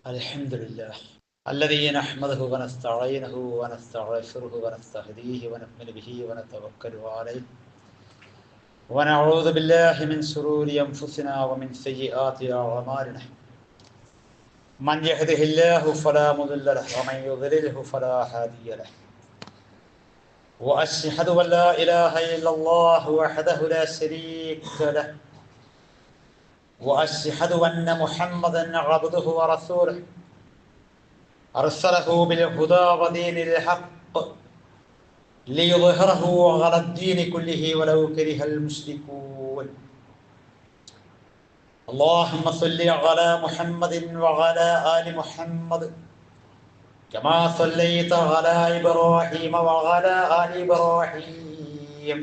الحمد لله الذي نحمده ونستعينه ونستغفره ونستهديه ونؤمن به ونتوكل عليه ونعوذ بالله من شرور أنفسنا ومن سيئات أعمالنا من يهده الله فلا مضل له ومن يضلله فلا هادي له وأشهد أن لا إله إلا الله وحده لا شريك له وأشهد أن محمدا عبده ورسوله أرسله بالهدى ودين الحق ليظهره على الدين كله ولو كره المشركون اللهم صل على محمد وعلى آل محمد كما صليت على إبراهيم وعلى آل إبراهيم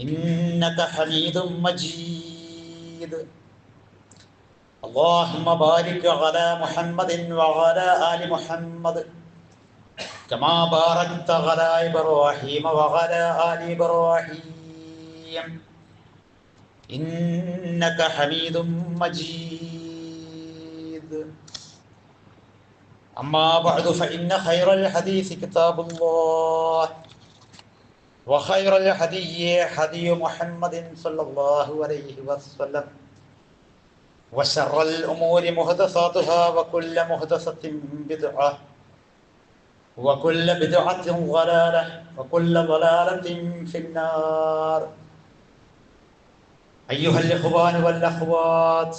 إنك حميد مجيد اللهم بارك على محمد وعلى آل محمد كما باركت على إبراهيم وعلى آل إبراهيم إنك حميد مجيد أما بعد فإن خير الحديث كتاب الله وخير الهدي هدي محمد صلى الله عليه وسلم وشر الأمور محدثاتها وكل محدثة بدعة وكل بدعة ضلالة وكل ضلالة في النار أيها الإخوان والأخوات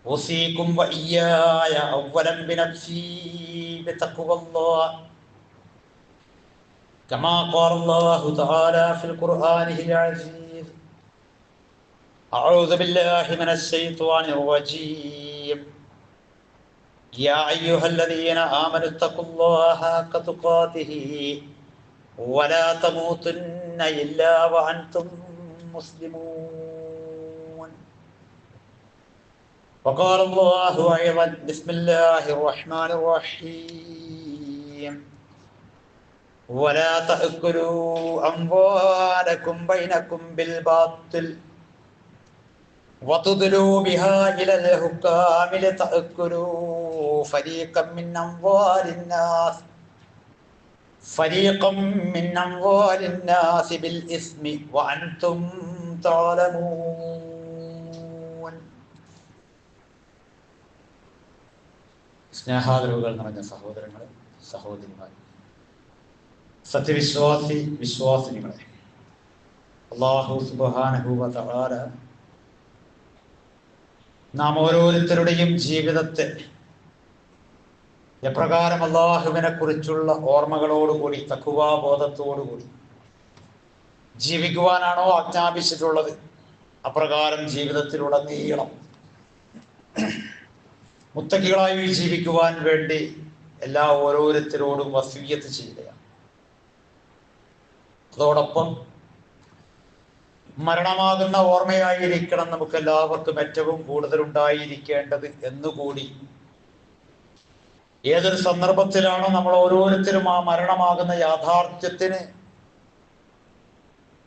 أوصيكم وإياي أولا بنفسي بتقوى الله كما قال الله تعالى في القرآن العزيز أعوذ بالله من الشيطان الرجيم يا أيها الذين آمنوا اتقوا الله حق تقاته ولا تموتن إلا وأنتم مسلمون وقال الله أيضا بسم الله الرحمن الرحيم ولا تأكلوا أموالكم بينكم بالباطل وتدلوا بها إلى الحكام لتأكلوا فريقا من أموال الناس بالإثم وأنتم تعلمون. സ്നേഹാദരവുകൾ നിറഞ്ഞ സഹോദരങ്ങളെ, സഹോദരിമാരെ, വിശ്വാസിനികളെ, അല്ലാഹു സുബ്ഹാനഹു വ തആല നാം ഓരോരുത്തരുടെയും ജീവിതത്തെ എപ്രകാരം അല്ലാഹുവിനെ കുറിച്ചുള്ള ഓർമ്മകളോടുകൂടി തഖ്വാബോധത്തോടുകൂടി ജീവിക്കുവാനാണോ ആജ്ഞാപിച്ചിട്ടുള്ളത്, അപ്രകാരം ജീവിതത്തിലുടനീളം മുത്തഖികളായി ജീവിക്കുവാൻ വേണ്ടി എല്ലാ ഓരോരുത്തരോടും വസിയ്യത്ത് ചെയ്യുകയാണ്. അതോടൊപ്പം മരണമാകുന്ന ഓർമ്മയായിരിക്കണം നമുക്ക് എല്ലാവർക്കും ഏറ്റവും കൂടുതൽ ഉണ്ടായിരിക്കേണ്ടത് എന്നുകൂടി, ഏതൊരു സന്ദർഭത്തിലാണോ നമ്മൾ ഓരോരുത്തരും ആ മരണമാകുന്ന യാഥാർത്ഥ്യത്തിന്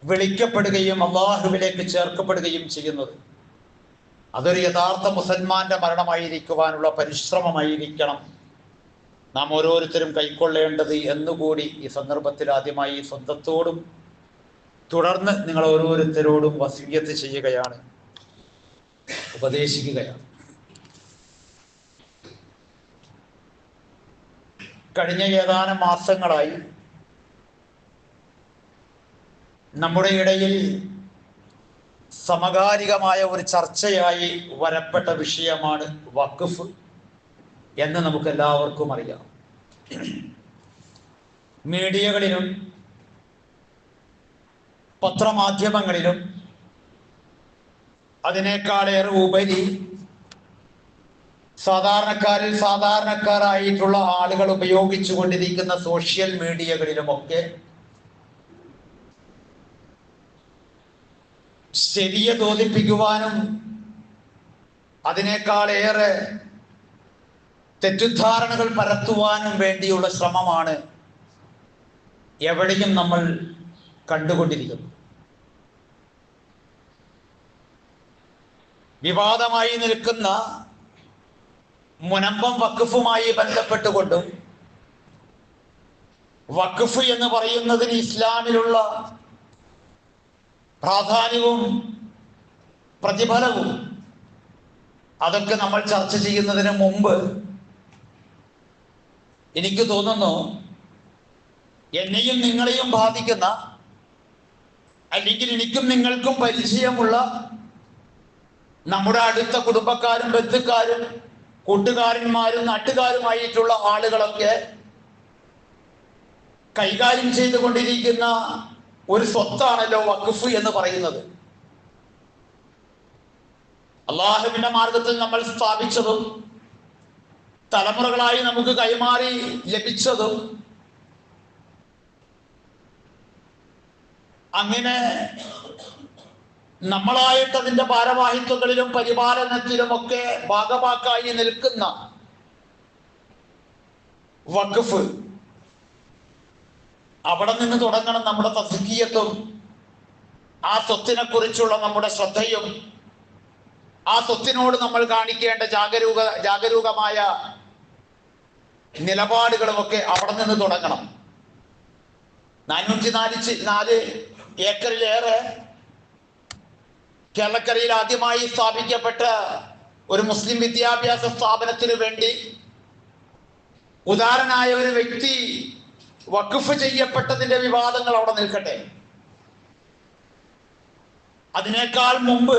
വിളിക്കപ്പെടുകയും അല്ലാഹുവിലേക്ക് ചേർക്കപ്പെടുകയും ചെയ്യുന്നത്, അതൊരു യഥാർത്ഥ മുസൽമാന്റെ മരണമായിരിക്കുവാനുള്ള പരിശ്രമമായിരിക്കണം നാം ഓരോരുത്തരും കൈക്കൊള്ളേണ്ടത് എന്നുകൂടി ഈ സന്ദർഭത്തിൽ ആദ്യമായി സ്വന്തത്തോടും തുടർന്ന് നിങ്ങൾ ഓരോരുത്തരോടും വസിയ്യത്ത് ചെയ്യുകയാണ്, ഉപദേശിക്കുകയാണ്. കഴിഞ്ഞ ഏതാനും മാസങ്ങളായി നമ്മുടെ ഇടയിൽ സമകാലികമായ ഒരു ചർച്ചയായി വരപ്പെട്ട വിഷയമാണ് വഖഫ് എന്ന് നമുക്ക് എല്ലാവർക്കും അറിയാം. മീഡിയകളിലും പത്രമാധ്യമങ്ങളിലും അതിനേക്കാളേറെ ഉപരി സാധാരണക്കാരായിട്ടുള്ള ആളുകൾ ഉപയോഗിച്ചു കൊണ്ടിരിക്കുന്ന സോഷ്യൽ മീഡിയകളിലുമൊക്കെ ശരിയെ തോന്നിപ്പിക്കുവാനും അതിനേക്കാളേറെ തെറ്റിദ്ധാരണകൾ പരത്തുവാനും വേണ്ടിയുള്ള ശ്രമമാണ് എവിടെയും നമ്മൾ കണ്ടുകൊണ്ടിരിക്കുന്നത്. വിവാദമായി നിൽക്കുന്ന മുനമ്പം വഖഫുമായി ബന്ധപ്പെട്ടുകൊണ്ടും വഖഫ് എന്ന് പറയുന്നതിന് ഇസ്ലാമിലുള്ള പ്രാധാന്യവും പ്രതിഫലവും അതൊക്കെ നമ്മൾ ചർച്ച ചെയ്യുന്നതിന് മുമ്പ് എനിക്ക് തോന്നുന്നു എന്നെയും നിങ്ങളെയും ബാധിക്കുന്ന, അല്ലെങ്കിൽ എനിക്കും നിങ്ങൾക്കും പരിചയമുള്ള നമ്മുടെ അടുത്ത കുടുംബക്കാരും ബന്ധുക്കാരും കൂട്ടുകാരന്മാരും നാട്ടുകാരുമായിട്ടുള്ള ആളുകളൊക്കെ കൈകാര്യം ചെയ്തുകൊണ്ടിരിക്കുന്ന ഒരു സ്വത്താണല്ലോ വഖഫ് എന്ന് പറയുന്നത്. അള്ളാഹുവിന്റെ മാർഗത്തിൽ നമ്മൾ സ്ഥാപിച്ചതും തലമുറകളായി നമുക്ക് കൈമാറി ലഭിച്ചതും അങ്ങനെ നമ്മളായിട്ട് അതിന്റെ ഭാരവാഹിത്വങ്ങളിലും പരിപാലനത്തിലുമൊക്കെ ഭാഗവാക്കായി നിൽക്കുന്ന വഖഫ്, അവിടെ നിന്ന് തുടങ്ങണം നമ്മുടെ തസ്കിയത്തും ആ സ്വത്തിനെ കുറിച്ചുള്ള നമ്മുടെ ശ്രദ്ധയും ആ സ്വത്തിനോട് നമ്മൾ കാണിക്കേണ്ട ജാഗരൂകമായ നിലപാടുകളുമൊക്കെ അവിടെ നിന്ന് തുടങ്ങണം. 404 ഏക്കറിലേറെ കേരളക്കരയിൽ ആദ്യമായി സ്ഥാപിക്കപ്പെട്ട ഒരു മുസ്ലിം വിദ്യാഭ്യാസ സ്ഥാപനത്തിന് വേണ്ടി ഉദാരനായ ഒരു വ്യക്തി വഖഫ് ചെയ്യപ്പെട്ടതിന്റെ വിവാദങ്ങൾ അവിടെ നിൽക്കട്ടെ. അതിനേക്കാൾ മുമ്പ്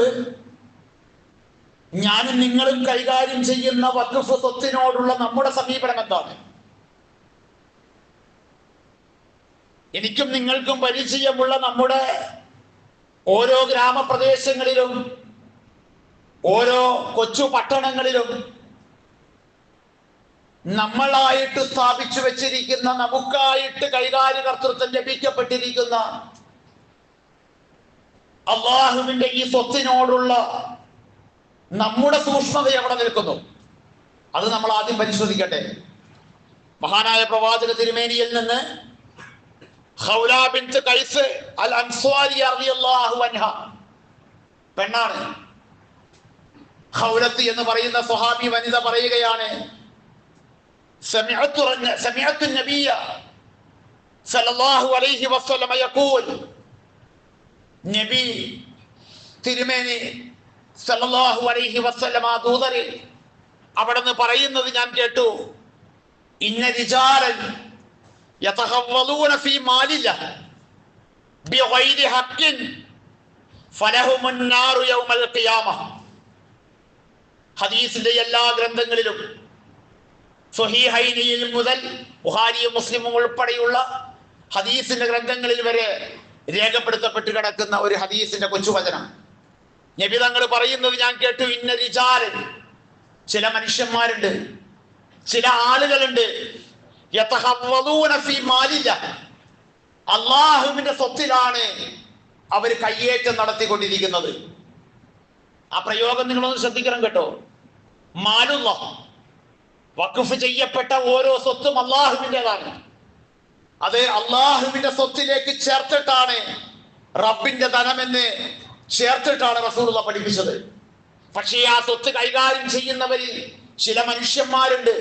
ഞാനും നിങ്ങളും കൈകാര്യം ചെയ്യുന്ന വഖഫ് സ്വത്തിനോടുള്ള നമ്മുടെ സമീപനം എന്താണ്? എനിക്കും നിങ്ങൾക്കും പരിചയമുള്ള നമ്മുടെ ഓരോ ഗ്രാമപ്രദേശങ്ങളിലും ഓരോ കൊച്ചു പട്ടണങ്ങളിലും നമ്മളായിട്ട് സ്ഥാപിച്ചു വെച്ചിരിക്കുന്ന, നമുക്കായിട്ട് കൈകാര്യകർത്തൃത്വം ലഭിക്കപ്പെട്ടിരിക്കുന്ന അള്ളാഹുവിന്റെ ഈ സ്വത്തിനോടുള്ള നമ്മുടെ സൂക്ഷ്മത എവിടെ നിൽക്കുന്നു? അത് നമ്മൾ ആദ്യം പരിശോധിക്കട്ടെ. മഹാനായ പ്രവാചക തിരുമേനിയിൽ നിന്ന് ഖൗല ബിൻത് ഖൈസ് അൽ അൻസ്വാരി റളിയല്ലാഹു അൻഹ പെണ്ണാണ്. ഖൗലത്ത് എന്ന് പറയുന്ന സ്വഹാബി വനിത പറയുകയാണ്, സമിഅതു നബിയ സല്ലല്ലാഹു അലൈഹി വസല്ലം യഖൂൽ, നബി തിരുമേനി സല്ലല്ലാഹു അലൈഹി വസല്ലം ദൂതരിൽ അവിടുന്ന് പറയുന്നത് ഞാൻ കേട്ടു, ഇന്ന റിജാലൻ യതഖവ്വലൂന ഫീ മാലില്ലാഹി ബിഗൈരി ഹഖ്ഖിൻ ഫലഹുമുൻ നാറു യൗമൽ ഖിയാമഹ. ഹദീസിന്റെ എല്ലാ ഗ്രന്ഥങ്ങളിലും സ്വഹീഹൈനിൽ മുതൽ ബുഖാരിയും മുസ്ലിമും ഉൾപ്പെടെയുള്ള ഹദീസിന്റെ ഗ്രന്ഥങ്ങളിൽ വരെ രേഖപ്പെടുത്തപ്പെട്ട് കിടക്കുന്ന ഒരു ഹദീസിന്റെ കൊച്ചുവചനം നബി തങ്ങൾ പറയുന്നത് ഞാൻ കേട്ടു, ഇന്ന റിജാലൻ, ചില മനുഷ്യന്മാരുണ്ട്, ചില ആളുകളുണ്ട്, യതഖവ്വലൂന ഫീ മാലില്ലാഹി, അല്ലാഹുവിന്റെ സ്വത്തിലാണ് അവർ കയ്യേറ്റം നടത്തിക്കൊണ്ടിരിക്കുന്നത്. ആ പ്രയോഗം നിങ്ങളൊന്ന് ശ്രദ്ധിക്കണം കേട്ടോ. മാലുല്ലാഹ്, വഖഫ് ചെയ്യപ്പെട്ട ഓരോ സ്വത്തും അള്ളാഹുവിൻ്റെതാണ്. അത് അള്ളാഹുവിന്റെ സ്വത്തിലേക്ക് ചേർത്തിട്ടാണ്, റബ്ബിന്റെ ധനമെന്ന് ചേർത്തിട്ടാണ് റസൂലുള്ള പഠിപ്പിച്ചത്. പക്ഷേ ആ സ്വത്ത് കൈകാര്യം ചെയ്യുന്നവരിൽ ചില മനുഷ്യന്മാരുണ്ട്,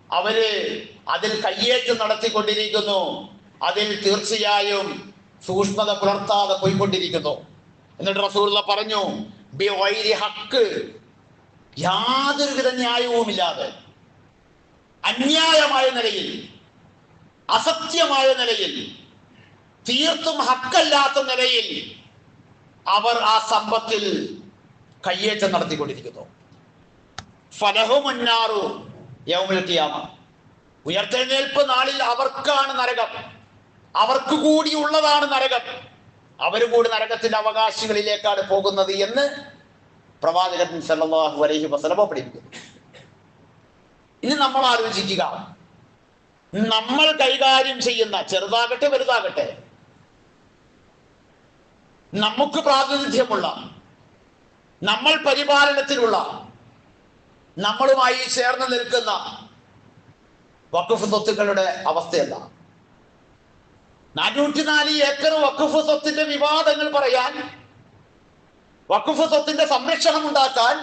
അവര് അതിൽ കയ്യേറ്റം നടത്തിക്കൊണ്ടിരിക്കുന്നു, അതിൽ തീർച്ചയായും സൂക്ഷ്മത പുലർത്താതെ പോയിക്കൊണ്ടിരിക്കുന്നു. എന്നിട്ട് റസൂലുള്ള പറഞ്ഞു, ബിഗൈരി ഹഖ്, യാതൊരുവിധ ന്യായവുമില്ലാതെ അന്യായമായ നിലയിൽ, അസത്യമായ നിലയിൽ, തീർത്തും ഹക്കല്ലാത്ത നിലയിൽ അവർ ആ സമ്പത്തിൽ കയ്യേറ്റം നടത്തിക്കൊണ്ടിരിക്കുന്നു. ഫലഹുമുൻ നാറു യൗമുൽ ഖിയാമ, ഉയർത്തെഴുന്നേൽപ്പ് നാളിൽ അവർക്കാണ് നരകം, അവർക്ക് കൂടി ഉള്ളതാണ് നരകം, അവര് കൂടി നരകത്തിന്റെ അവകാശികളിലേക്കാണ് പോകുന്നത് എന്ന് പ്രവാചകൻ സല്ലല്ലാഹു അലൈഹി വസല്ലം പഠിപ്പിക്കുന്നു. ഇനി നമ്മൾ ആലോചിക്കുക, നമ്മൾ കൈകാര്യം ചെയ്യുന്ന, ചെറുതാകട്ടെ വലുതാകട്ടെ, നമുക്ക് പ്രാതിനിധ്യമുള്ള, നമ്മൾ പരിപാലനത്തിലുള്ള, നമ്മളുമായി ചേർന്ന് നിൽക്കുന്ന വഖഫ് സ്വത്തുക്കളുടെ അവസ്ഥയല്ല. 404 ഏക്കർ വഖഫ് സ്വത്തിന്റെ വിവാദങ്ങൾ പറയാൻ, വഖഫ് സ്വത്തിന്റെ സംരക്ഷണം ഉണ്ടാക്കാൻ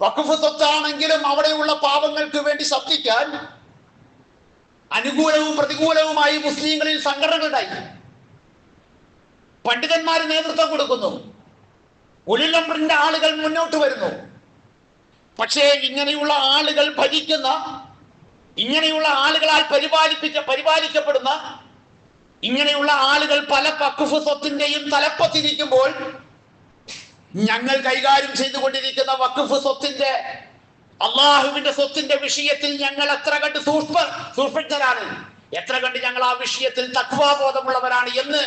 വഖഫ് സ്വത്താണെങ്കിലും അവിടെയുള്ള പാവങ്ങൾക്ക് വേണ്ടി ശബ്ദിക്കാൻ അനുകൂലവും പ്രതികൂലവുമായി മുസ്ലിങ്ങളിൽ സംഘടനകളുണ്ടായി. പണ്ഡിതന്മാർ നേതൃത്വം കൊടുക്കുന്നു, ഉലുൽ അംറിന്റെ ആളുകൾ മുന്നോട്ട് വരുന്നു. പക്ഷേ ഇങ്ങനെയുള്ള ആളുകൾ ഭരിക്കുന്ന, ഇങ്ങനെയുള്ള ആളുകളാൽ പരിപാലിക്കപ്പെടുന്ന ഇങ്ങനെയുള്ള ആളുകൾ പല വഖഫ് സ്വത്തിന്റെയും തലപ്പത്തിരിക്കുമ്പോൾ ഞങ്ങൾ കൈകാര്യം ചെയ്തുകൊണ്ടിരിക്കുന്ന വഖഫ് സ്വത്തിന്റെ, അള്ളാഹുവിന്റെ സ്വത്തിന്റെ വിഷയത്തിൽ ഞങ്ങൾ എത്ര കണ്ട് സൂക്ഷ്മജ്ഞരാണ്, എത്ര കണ്ട് ഞങ്ങൾ ആ വിഷയത്തിൽ തഖ്വാബോധമുള്ളവരാണ് എന്ന്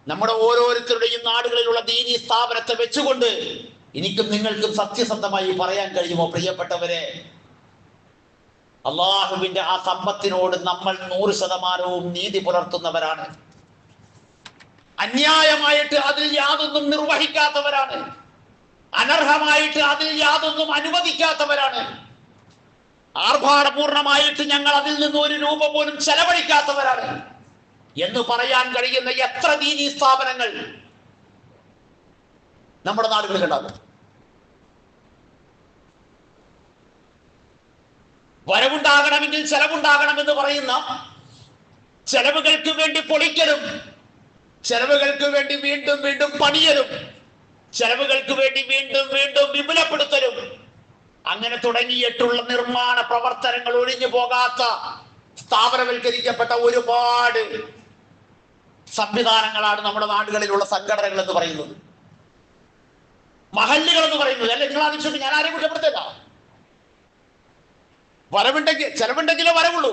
നമ്മുടെ ഓരോരുത്തരുടെയും നാടുകളിലുള്ള ദീനീ സ്ഥാപനത്തെ വെച്ചുകൊണ്ട് എനിക്കും നിങ്ങൾക്കും സത്യസന്ധമായി പറയാൻ കഴിയുമോ? പ്രിയപ്പെട്ടവരെ, അള്ളാഹുവിന്റെ ആ സമ്പത്തിനോട് നമ്മൾ 100% നീതി പുലർത്തുന്നവരാണ്. അന്യായമായിട്ട് അതിൽ യാതൊന്നും നിർവഹിക്കാത്തവരാണ്. അനർഹമായിട്ട് അതിൽ യാതൊന്നും അനുവദിക്കാത്തവരാണ്. ആർഭാടപൂർണമായിട്ട് ഞങ്ങൾ അതിൽ നിന്ന് ഒരു രൂപ പോലും ചെലവഴിക്കാത്തവരാണ് എന്ന് പറയാൻ കഴിയുന്ന എത്ര ദീനീ സ്ഥാപനങ്ങൾ നമ്മുടെ നാടുകളിൽ ഉണ്ടാകും? വരവുണ്ടാകണമെങ്കിൽ ചെലവുണ്ടാകണമെന്ന് പറയുന്ന, ചെലവുകൾക്ക് വേണ്ടി പൊളിക്കലും, ചെലവുകൾക്ക് വേണ്ടി വീണ്ടും വീണ്ടും പണിയലും, ചെലവുകൾക്ക് വേണ്ടി വീണ്ടും വീണ്ടും വിപുലപ്പെടുത്തലും, അങ്ങനെ തുടങ്ങിയിട്ടുള്ള നിർമ്മാണ പ്രവർത്തനങ്ങൾ ഒഴിഞ്ഞു പോകാത്ത സ്ഥാപനവൽക്കരിക്കപ്പെട്ട ഒരുപാട് സംവിധാനങ്ങളാണ് നമ്മുടെ നാടുകളിലുള്ള സംഘടനകൾ എന്ന് പറയുന്നത്, മഹല്ലുകൾ എന്ന് പറയുന്നത്. അല്ലെ, നിങ്ങൾ ആലോചിച്ചിട്ട് ഞാൻ ആരെയും കുറ്റപ്പെടുത്തില്ല. വരവുണ്ടെങ്കിൽ, ചെലവുണ്ടെങ്കിലേ വരവുള്ളൂ.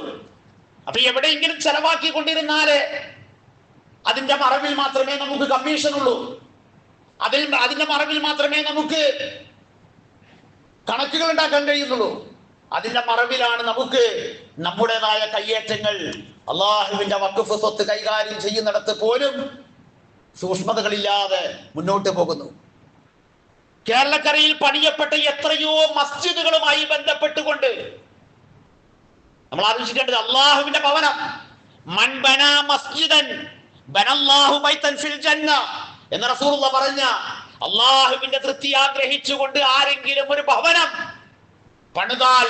അപ്പൊ എവിടെയെങ്കിലും ചെലവാക്കിക്കൊണ്ടിരുന്നാലേ അതിന്റെ മറവിൽ മാത്രമേ നമുക്ക് കമ്മീഷൻ ഉള്ളൂ. അതിന്റെ മറവിൽ മാത്രമേ നമുക്ക് കണക്കുകൾ ഉണ്ടാക്കാൻ കഴിയുന്നുള്ളൂ. അതിന്റെ മറവിലാണ് നമുക്ക് നമ്മുടേതായ കയ്യേറ്റങ്ങൾ. അള്ളാഹുവിന്റെ വഖഫ് സ്വത്ത് കൈകാര്യം ചെയ്യുന്നിടത്ത് പോലും സൂക്ഷ്മതകളില്ലാതെ മുന്നോട്ട് പോകുന്നു. കേരളക്കരയിൽ പണിയപ്പെട്ട എത്രയോ മസ്ജിദുകളുമായി ബന്ധപ്പെട്ടുകൊണ്ട് നമ്മൾ ആലോചിക്കേണ്ടത്, അള്ളാഹുവിന്റെ ഭവനം, മൻ ബനാ മസ്ജിദൻ ബനല്ലാഹു ബൈതൻ ഫിൽ ജന്ന എന്ന് റസൂലുള്ളാഹി പറഞ്ഞ, അള്ളാഹുവിന്റെ തൃപ്തി ആഗ്രഹിച്ചുകൊണ്ട് ആരെങ്കിലും ഒരു ഭവനം പണിതാൽ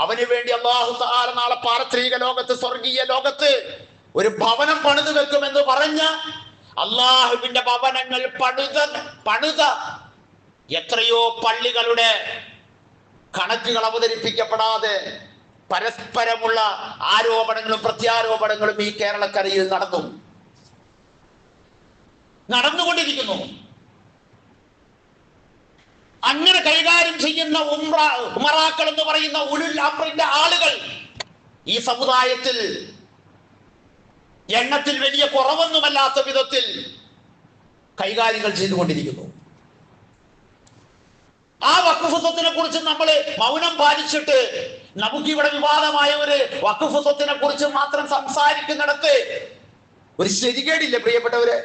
അവന് വേണ്ടി അല്ലാഹു തആല നാളെ പാരത്രിക ലോകത്ത്, സ്വർഗീയ ലോകത്ത് ഒരു ഭവനം പണിതു വെക്കുമെന്ന് പറഞ്ഞ, അള്ളാഹുവിന്റെ ഭവനങ്ങൾ പണിത എത്രയോ പള്ളികളുടെ കണക്കുകൾ അവതരിപ്പിക്കപ്പെടാതെ പരസ്പരമുള്ള ആരോപണങ്ങളും പ്രത്യാരോപണങ്ങളും ഈ കേരളക്കരയിൽ നടന്നുകൊണ്ടിരിക്കുന്നു. അങ്ങനെ കൈകാര്യം ചെയ്യുന്ന ഉമറാക്കൾ എന്ന് പറയുന്ന ഉലുൽ അംറിന്റെ ആളുകൾ ഈ സമുദായത്തിൽ എണ്ണത്തിൽ വലിയ കുറവൊന്നുമല്ലാത്ത വിധത്തിൽ കൈകാര്യങ്ങൾ ചെയ്തുകൊണ്ടിരിക്കുന്നു. ആ വഖഫ് സ്വത്തിനെ കുറിച്ച് നമ്മൾ മൗനം പാലിച്ചിട്ട് നമുക്കിവിടെ വിവാദമായ ഒരു വഖഫ് സ്വത്തിനെ കുറിച്ച് മാത്രം സംസാരിക്കുന്നിടത്ത് ഒരു ശരികേടില്ല പ്രിയപ്പെട്ടവരെ.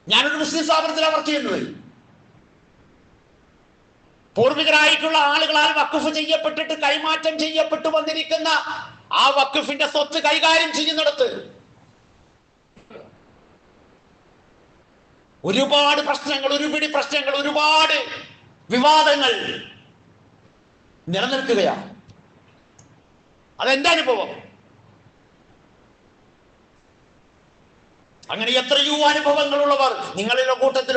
ഞാനൊരു മുസ്ലിം സ്ഥാപനത്തിലാണ് വർക്ക് ചെയ്യുന്നത്. പൂർവികരായിട്ടുള്ള ആളുകളാൽ വഖഫ് ചെയ്യപ്പെട്ടിട്ട് കൈമാറ്റം ചെയ്യപ്പെട്ടു വന്നിരിക്കുന്ന ആ വഖഫിന്റെ സ്വത്ത് കൈകാര്യം ചെയ്യുന്നിടത്ത് ഒരുപാട് പ്രശ്നങ്ങൾ, ഒരുപിടി പ്രശ്നങ്ങൾ, ഒരുപാട് വിവാദങ്ങൾ നിലനിൽക്കുകയാണ്. അതെന്റെ അനുഭവം. അങ്ങനെ എത്രയോ അനുഭവങ്ങളുള്ളവർ നിങ്ങളുടെ കൂട്ടത്തിൽ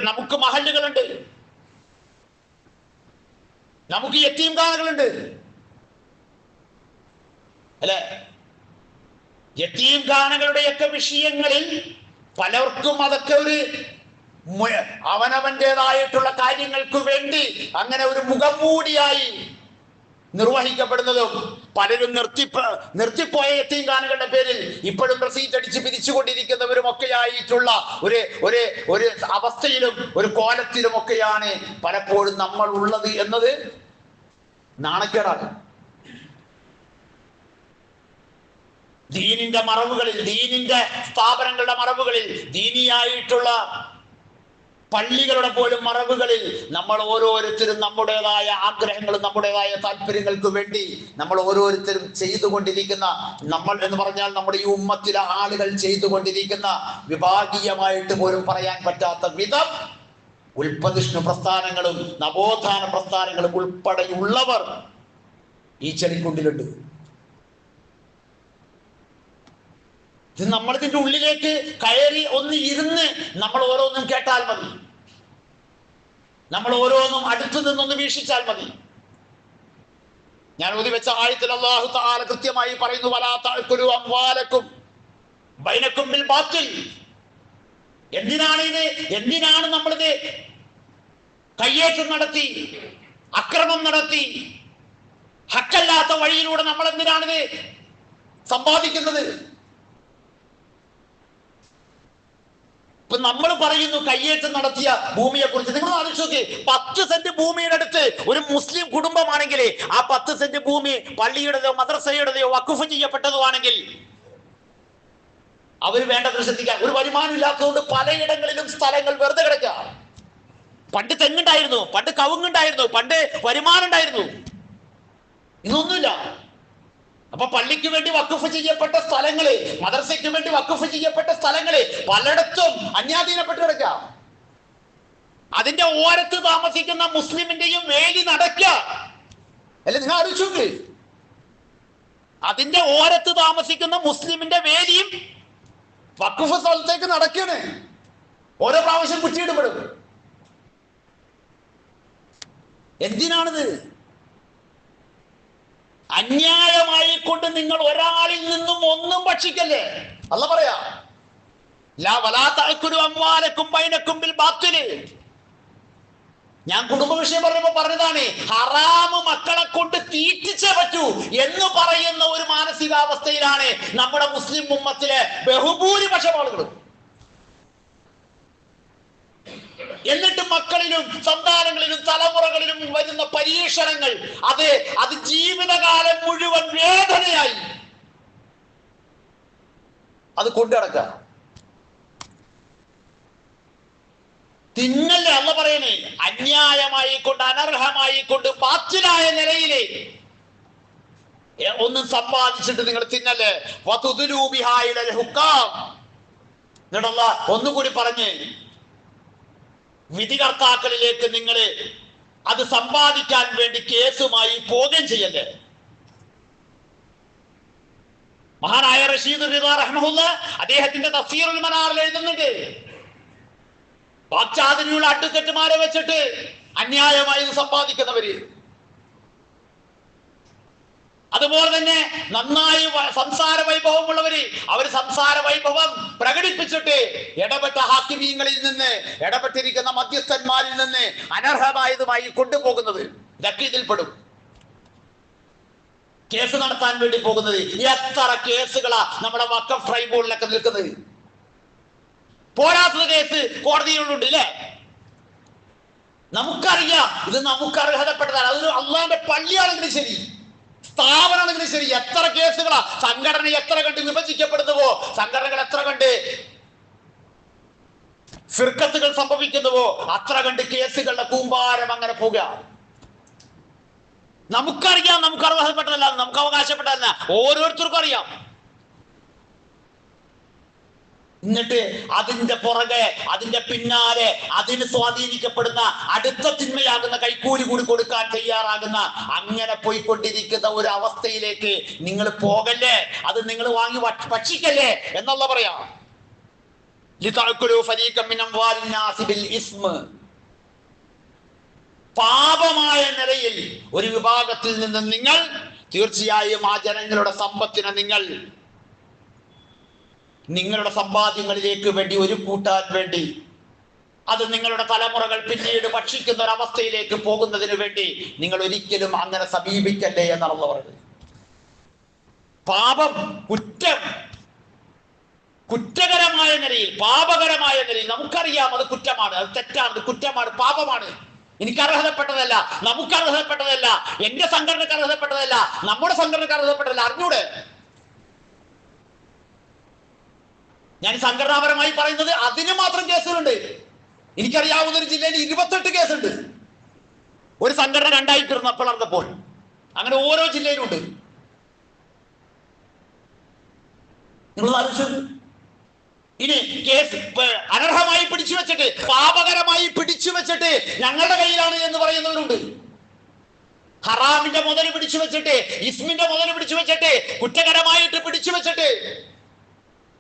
നമുക്ക് മഹല്ലുകളുണ്ട്, നമുക്ക് യതീംഖാനകളുണ്ട്, അല്ലെ? യതീംഖാനകളുടെയൊക്കെ വിഷയങ്ങളിൽ പലർക്കും അതൊക്കെ ഒരു അവനവന്റേതായിട്ടുള്ള കാര്യങ്ങൾക്ക് വേണ്ടി അങ്ങനെ ഒരു മുഖംമൂടിയായി നിർവഹിക്കപ്പെടുന്നതും, പലരും നിർത്തിപ്പോയ യതീംഖാനകളുടെ പേരിൽ ഇപ്പോഴും റസീറ്റ് അടിച്ച് പിരിച്ചുകൊണ്ടിരിക്കുന്നവരും ഒക്കെ ആയിട്ടുള്ള ഒരു അവസ്ഥയിലും ഒരു കോലത്തിലുമൊക്കെയാണ് പലപ്പോഴും നമ്മൾ ഉള്ളത് എന്നത് നാണക്കേടാണ്. ദീനിന്റെ മറവുകളിൽ, ദീനിന്റെ സ്ഥാപനങ്ങളുടെ മറവുകളിൽ, ദീനിയായിട്ടുള്ള പള്ളികളുടെ പോലും മറവുകളിൽ നമ്മൾ ഓരോരുത്തരും നമ്മുടേതായ ആഗ്രഹങ്ങളും നമ്മുടേതായ താല്പര്യങ്ങൾക്ക് വേണ്ടി നമ്മൾ ഓരോരുത്തരും ചെയ്തുകൊണ്ടിരിക്കുന്ന, നമ്മൾ എന്ന് പറഞ്ഞാൽ നമ്മുടെ ഈ ഉമ്മത്തിലെ ആളുകൾ ചെയ്തുകൊണ്ടിരിക്കുന്ന വിഭാഗീയമായിട്ട് പോലും പറയാൻ പറ്റാത്ത വിധം ഉൽപ്പതിഷ്ണു പ്രസ്ഥാനങ്ങളും നവോത്ഥാന പ്രസ്ഥാനങ്ങളും ഉൾപ്പെടെയുള്ളവർ ഈ ചെളിക്കുണ്ടിലുണ്ട്. ഇത് നമ്മളിതിന്റെ ഉള്ളിലേക്ക് കയറി ഒന്ന് ഇരുന്ന് നമ്മൾ ഓരോന്നും കേട്ടാൽ മതി, നമ്മൾ ഓരോന്നും അടുത്തു നിന്നൊന്ന് വീക്ഷിച്ചാൽ മതി. ഞാൻ ഓതി വെച്ച ആയത്തിൽ അല്ലാഹു തആല കൃത്യമായി പറയുന്നു, വലാ തഅകുലു അംവാലക്കും ബൈനക്കും ബിൽ ബാത്തിൽ. എന്തിനാണ് നമ്മളിത് കയ്യേറ്റം നടത്തി, അക്രമം നടത്തി, ഹക്കല്ലാത്ത വഴിയിലൂടെ നമ്മൾ എന്തിനാണിത് സമ്പാദിക്കുന്നത്? ഇപ്പൊ നമ്മൾ പറയുന്നു കയ്യേറ്റം നടത്തിയ ഭൂമിയെ കുറിച്ച്. നിങ്ങൾ ആലോചിച്ച് നോക്കി, 10 സെന്റ് ഭൂമിയുടെ അടുത്ത് ഒരു മുസ്ലിം കുടുംബമാണെങ്കിൽ ആ 10 സെന്റ് ഭൂമി പള്ളിയുടേതോ മദ്രസയുടേതോ വഖഫ് ചെയ്യപ്പെട്ടതോ ആണെങ്കിൽ അവർ വേണ്ടത് ശ്രദ്ധിക്കാൻ. ഒരു വരുമാനം ഇല്ലാത്തതുകൊണ്ട് പലയിടങ്ങളിലും സ്ഥലങ്ങൾ വെറുതെ കിടക്കുക. പണ്ട് തെങ്ങുണ്ടായിരുന്നു, പണ്ട് കവുങ്ങുണ്ടായിരുന്നു, പണ്ട് വരുമാനം ഉണ്ടായിരുന്നു, ഇന്നൊന്നുമില്ല. അപ്പൊ പള്ളിക്ക് വേണ്ടി വഖഫ് ചെയ്യപ്പെട്ട സ്ഥലങ്ങള്, മദ്രസയ്ക്ക് വേണ്ടി വഖഫ് ചെയ്യപ്പെട്ട സ്ഥലങ്ങള് പലയിടത്തും അന്യാധീനപ്പെട്ട് കിടക്കാം. അതിന്റെ ഓരത്ത് താമസിക്കുന്ന മുസ്ലിമിന്റെയും വേലി നടക്കുക അല്ലെ? നിങ്ങൾ ആലോചിച്ചു, അതിന്റെ ഓരത്ത് താമസിക്കുന്ന മുസ്ലിമിന്റെ വേലിയും വഖഫ് സ്ഥലത്തേക്ക് നടക്കാണ്. ഓരോ പ്രാവശ്യം കുറ്റിയിടപ്പെടും. എന്തിനാണിത്? അന്യായമായി കൊണ്ട് നിങ്ങൾ ഒരാളിൽ നിന്നും ഒന്നും ഭക്ഷിക്കല്ലേ. അല്ലാഹു പറയാ, ലാ വലാ തഅകുലു അംവാലക്കും ബൈനക്കും ബിൽ ബാത്തിൽ. ഞാൻ കുടുംബ വിഷയം പറഞ്ഞതാണ്, ഹറാമ് മക്കളെ കൊണ്ട് തീറ്റിച്ചേ പറ്റൂ എന്ന് പറയുന്ന ഒരു മാനസികാവസ്ഥയിലാണ് നമ്മുടെ മുസ്ലിം ഉമ്മത്തിലെ ബഹുഭൂരിപക്ഷം ആളുകളും. എന്നിട്ട് മക്കളിലും സന്താനങ്ങളിലും തലമുറകളിലും വരുന്ന പരീക്ഷണങ്ങൾ അത് ജീവിതകാലം മുഴുവൻ വേദനയായി അത് കൊണ്ടുനടക്കുക. തിന്നല്ലേ അല്ല പറയണേ, അന്യായമായി കൊണ്ട്, അനർഹമായി കൊണ്ട്, ബാത്തിലായ നിലയിലെ ഒന്നും സമ്പാദിച്ചിട്ട് നിങ്ങൾ തിന്നല്ലേ. ഒന്നുകൂടി പറഞ്ഞ്, വിധികർത്താക്കളിലേക്ക് നിങ്ങൾ അത് സമ്പാദിക്കാൻ വേണ്ടി കേസുമായി പോവുകയും ചെയ്യല്ലേ. മഹാനായ റഷീദ് റിദാ റഹ്മഹുല്ലാ അദ്ദേഹത്തിന്റെ തഫ്സീറുൽ മനാറിൽ എഴുതുന്നുണ്ട്, പാശ്ചാത്യനുള്ള അഡ്വക്കറ്റുമാരെ വെച്ചിട്ട് അന്യായമായി ഇത് സമ്പാദിക്കുന്നവര്, അതുപോലെ തന്നെ നന്നായി സംസാര വൈഭവമുള്ളവര്, അവർ സംസാര വൈഭവം പ്രകടിപ്പിച്ചിട്ട് ഇടപെട്ട ഹാക്കിമീങ്ങളിൽ നിന്ന്, ഇടപെട്ടിരിക്കുന്ന മധ്യസ്ഥന്മാരിൽ നിന്ന് അനർഹമായതുമായി കൊണ്ടുപോകുന്നത് ഇതൊക്കെ ഇതിൽപ്പെടും. കേസ് നടത്താൻ വേണ്ടി പോകുന്നത് എത്ര കേസുകളാ നമ്മുടെ വഖഫ് ട്രൈബ്യൂണലിലൊക്കെ നിൽക്കുന്നത്. പോരാത്തത് കേസ് കോടതിയിലുണ്ട് ഇല്ലേ? നമുക്കറിയാം ഇത് നമുക്ക് അർഹതപ്പെട്ടതാണ്. അതൊരു അള്ളാന്റെ പള്ളിയാണെങ്കിലും ശരി, സ്ഥാപനമാണെങ്കിലും ശരി, എത്ര കേസുകളാ. സംഘടന എത്ര കണ്ട് വിഭജിക്കപ്പെടുന്നുവോ, സംഘടനകൾ എത്ര കണ്ട് ഫിർഖത്തുകൾ സംഭവിക്കുന്നുവോ, അത്ര കണ്ട് കേസുകളുടെ കൂമ്പാരം അങ്ങനെ പോകുക. നമുക്കറിയാം നമുക്ക് അർഹതപ്പെട്ടതല്ല, നമുക്ക് അവകാശപ്പെട്ടതല്ല, ഓരോരുത്തർക്കും അറിയാം. എന്നിട്ട് അതിന്റെ പുറകെ, അതിന്റെ പിന്നാലെ അതിന് സ്വാധീനിക്കപ്പെടുന്ന അടുത്ത തിന്മയാകുന്ന കൈക്കൂലി കൂടി കൊടുക്കാൻ തയ്യാറാകുന്ന, അങ്ങനെ പോയിക്കൊണ്ടിരിക്കുന്ന ഒരു അവസ്ഥയിലേക്ക് നിങ്ങൾ പോകല്ലേ. അത് നിങ്ങൾ വാങ്ങി ഭക്ഷിക്കല്ലേ എന്നുള്ള പറയാം. പാപമായ നിലയിൽ ഒരു വിഭാഗത്തിൽ നിന്ന് നിങ്ങൾ തീർച്ചയായും ആ ജനങ്ങളുടെ സമ്പത്തിനെ നിങ്ങളുടെ സമ്പാദ്യങ്ങളിലേക്ക് വേണ്ടി ഒരു കൂട്ടാൻ വേണ്ടി, അത് നിങ്ങളുടെ തലമുറകൾ പിന്നീട് ഭക്ഷിക്കുന്ന ഒരവസ്ഥയിലേക്ക് പോകുന്നതിന് വേണ്ടി നിങ്ങൾ ഒരിക്കലും അങ്ങനെ സമീപിക്കല്ലേ എന്നാണ് പറയുന്നത്. പാപം, കുറ്റകരമായ നിലയിൽ, പാപകരമായ നിലയിൽ നമുക്കറിയാം അത് കുറ്റമാണ്, അത് തെറ്റാണ്, അത് കുറ്റമാണ്, പാപമാണ്. എനിക്ക് അർഹതപ്പെട്ടതല്ല, നമുക്ക് അർഹതപ്പെട്ടതല്ല, എന്റെ സംഘടനക്ക് അർഹതപ്പെട്ടതല്ല, നമ്മുടെ സംഘടനക്ക് അർഹതപ്പെട്ടതല്ല. അറിഞ്ഞൂടെ? ഞാൻ സംഘടനാപരമായി പറയുന്നത് അതിന് മാത്രം കേസുകളുണ്ട്. എനിക്കറിയാവുന്ന ഒരു ജില്ലയിൽ 28 കേസുണ്ട്. ഒരു സംഘടന 2 പിളർന്നപ്പോൾ. അങ്ങനെ ഓരോ ജില്ലയിലും ഉണ്ട്. നിങ്ങൾ ആലോചിച്ചു, ഇനി കേസ് അനർഹമായി പിടിച്ചു വെച്ചിട്ട്, പാപകരമായി പിടിച്ചു വെച്ചിട്ട് ഞങ്ങളുടെ കയ്യിലാണ് എന്ന് പറയുന്നവരുണ്ട്. ഹറാമിന്റെ മുതൽ പിടിച്ചു വെച്ചിട്ട്, ഇസ്മിന്റെ മുതൽ പിടിച്ചു വെച്ചിട്ട്, കുറ്റകരമായിട്ട് പിടിച്ചു വെച്ചിട്ട്,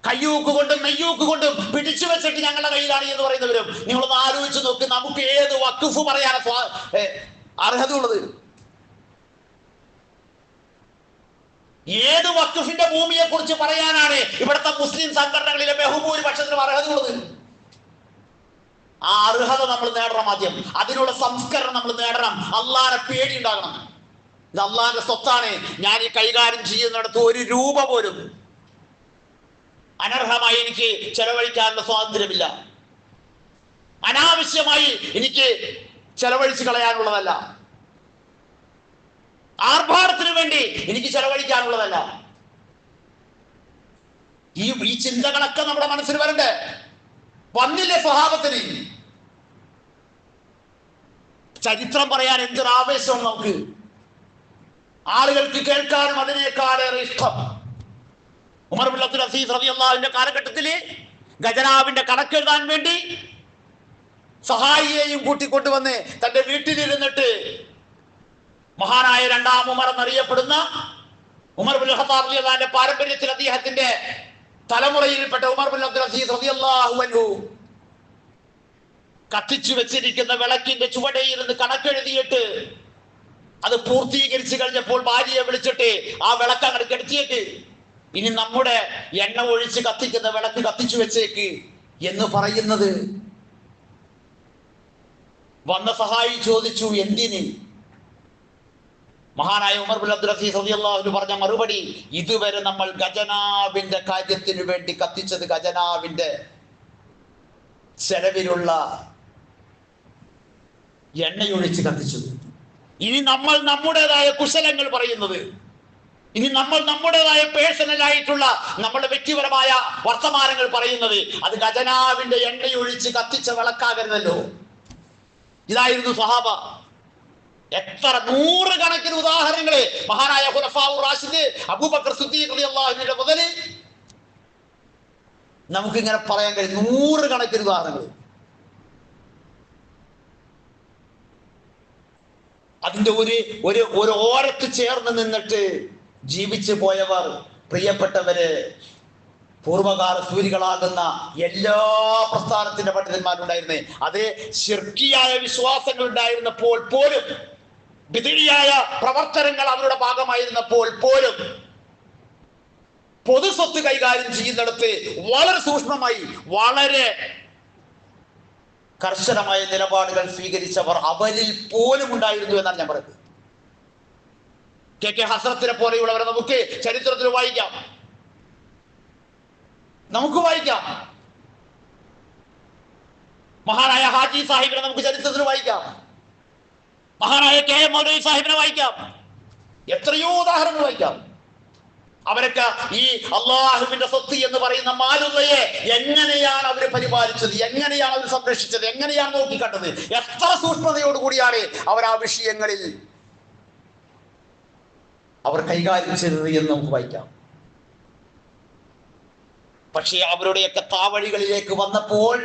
കയ്യൂക്ക് കൊണ്ടും നെയ്യൂക്ക് കൊണ്ടും പിടിച്ചു വെച്ചിട്ട് ഞങ്ങളുടെ കയ്യിലാണ് എന്ന് പറയുന്നവരും. നിങ്ങളൊന്ന് ആലോചിച്ച് നോക്ക്, നമുക്ക് ഏത് വഖഫ് പറയാൻ അർഹതയുള്ളത്? ഏത് വഖഫിന്റെ ഭൂമിയെ കുറിച്ച് പറയാനാണ് ഇവിടുത്തെ മുസ്ലിം സംഘടനകളിലെ ബഹുഭൂരിപക്ഷത്തിനും അർഹതയുള്ളത്? ആ അർഹത നമ്മൾ നേടണം. ആദ്യം അതിനുള്ള സംസ്കരണം നമ്മൾ നേടണം. അള്ളാഹുവിനെ പേടി ഉണ്ടാകണം. ഇത് അള്ളാഹിന്റെ സ്വത്താണ്. ഞാൻ ഈ കൈകാര്യം ചെയ്യുന്നിടത്ത് ഒരു രൂപ പോലും അനർഹമായി എനിക്ക് ചെലവഴിക്കാനുള്ള സ്വാതന്ത്ര്യമില്ല. അനാവശ്യമായി എനിക്ക് ചെലവഴിച്ച് കളയാനുള്ളതല്ല. ആർഭാടത്തിന് വേണ്ടി എനിക്ക് ചെലവഴിക്കാനുള്ളതല്ല. ഈ ചിന്തകളൊക്കെ നമ്മുടെ മനസ്സിൽ വരണ്ടേ? വന്നില്ലേ സ്വഹാബത്തിന്? ചരിത്രം പറയാൻ എന്തൊരു ആവേശമാണ് നമുക്ക്. ആളുകൾക്ക് കേൾക്കാനും അതിനേക്കാളേറെ ഇഷ്ടം. ഉമർ ഇബ്നു അബ്ദുൽ അസീസ് റളിയല്ലാഹുവിന്റെ കാലഘട്ടത്തില് ഖജനാവിന്റെ കണക്കെഴുതാൻ വേണ്ടി സഹായിയെയും കൂട്ടിക്കൊണ്ടുവന്ന് തന്റെ വീട്ടിലിരുന്നിട്ട് മഹാനായ രണ്ടാം ഉമർ എന്നറിയപ്പെടുന്ന ഉമർ ഇബ്നുൽ ഖത്താബ് റളിയല്ലാഹുവിന്റെ പാരമ്പര്യത്തിൽ അദ്ദേഹത്തിന്റെ തലമുറയിൽപ്പെട്ട ഉമർ ഇബ്നു അബ്ദുൽ അസീസ് റളിയല്ലാഹു അൻഹു കത്തിച്ചു വെച്ചിരിക്കുന്ന വിളക്കിന്റെ ചുവടയിരുന്ന് കണക്കെഴുതിയിട്ട് അത് പൂർത്തീകരിച്ചു കഴിഞ്ഞപ്പോൾ ഭാര്യയെ വിളിച്ചിട്ട് ആ വിളക്ക് അങ്ങോട്ട് കെടുത്തിയേക്ക്, ഇനി നമ്മുടെ എണ്ണ ഒഴിച്ച് കത്തിക്കുന്ന വിളക്ക് കത്തിച്ചു വെച്ചേക്ക് എന്ന് പറയുന്നത്. വന്ന സഹായി ചോദിച്ചു, എന്തിന്? മഹാനായ ഉമർ ഇബ്നു അബ്ദുൽ അസീസ് റളിയല്ലാഹു അൻഹു പറഞ്ഞ മറുപടി, ഇതുവരെ നമ്മൾ ഖജനാവിന്റെ കാര്യത്തിന് വേണ്ടി കത്തിച്ചത് ഖജനാവിന്റെ ചെലവിലുള്ള എണ്ണയൊഴിച്ച് കത്തിച്ചത്. ഇനി നമ്മൾ നമ്മുടേതായ കുശലങ്ങൾ പറയുന്നത്, ഇനി നമ്മൾ നമ്മുടേതായ പേഴ്സണൽ ആയിട്ടുള്ള നമ്മുടെ വ്യക്തിപരമായ വർത്തമാനങ്ങൾ പറയുന്നത്, അത് ഖജനാവിന്റെ എണ്ണയൊഴിച്ച് കത്തിച്ച വിളക്കാകരുതല്ലോ. ഇതായിരുന്നു സഹാബ. എത്ര നൂറുകണക്കിന് ഉദാഹരണങ്ങള് മഹാനായ ഖുലഫാഉർ റാഷിദ് അബൂബക്കർ സിദ്ദീഖ് റളിയല്ലാഹു അൻഹു മുതൽ നമുക്കിങ്ങനെ പറയാൻ കഴിയും. നൂറുകണക്കിന് ഉദാഹരണങ്ങൾ. അതിന്റെ ഒരു ഓരത്ത് ചേർന്ന് നിന്നിട്ട് ജീവിച്ചു പോയവർ, പ്രിയപ്പെട്ടവര്, പൂർവകാല സൂരികളാകുന്ന എല്ലാ പ്രസ്ഥാനത്തിന്റെ പണ്ഡിതന്മാരുണ്ടായിരുന്നേ. അത് ശിർക്കിയായ വിശ്വാസങ്ങൾ ഉണ്ടായിരുന്നപ്പോൾ പോലും, ബിദ്ഇയായ പ്രവർത്തനങ്ങൾ അവരുടെ ഭാഗമായിരുന്നപ്പോൾ പോലും, പൊതു സ്വത്ത് കൈകാര്യം ചെയ്യുന്നിടത്ത് വളരെ സൂക്ഷ്മമായി, വളരെ കർശനമായ നിലപാടുകൾ സ്വീകരിച്ചവർ അവരിൽ പോലും ഉണ്ടായിരുന്നു എന്നാണ് ഞാൻ പറയുന്നത്. കെ ഹസ്രത്തിനെ പോലെയുള്ളവരെ നമുക്ക് ചരിത്രത്തിൽ വായിക്കാം. മഹാനായ ഹാജി സാഹിബിനെ നമുക്ക് ചരിത്രത്തിൽ വായിക്കാം. മഹാനായ കെ എം മൗലവി സാഹിബിനെ വായിക്കാം. എത്രയോ ഉദാഹരണങ്ങൾ വായിക്കാം. അവരൊക്കെ ഈ അള്ളാഹുവിന്റെ സ്വത്ത് എന്ന് പറയുന്ന മാലുള്ളയെ എങ്ങനെയാണ് അവർ പരിപാലിച്ചത്, എങ്ങനെയാണ് അവർ സംരക്ഷിച്ചത്, എങ്ങനെയാണ് നോക്കിക്കണ്ടത്, എത്ര സൂക്ഷ്മതയോടുകൂടിയാണ് അവർ ആ വിഷയങ്ങളിൽ അവർ കൈകാര്യം ചെയ്തത് എന്ന് നമുക്ക് വായിക്കാം. പക്ഷേ അവരുടെയൊക്കെ താവഴികളിലേക്ക് വന്നപ്പോൾ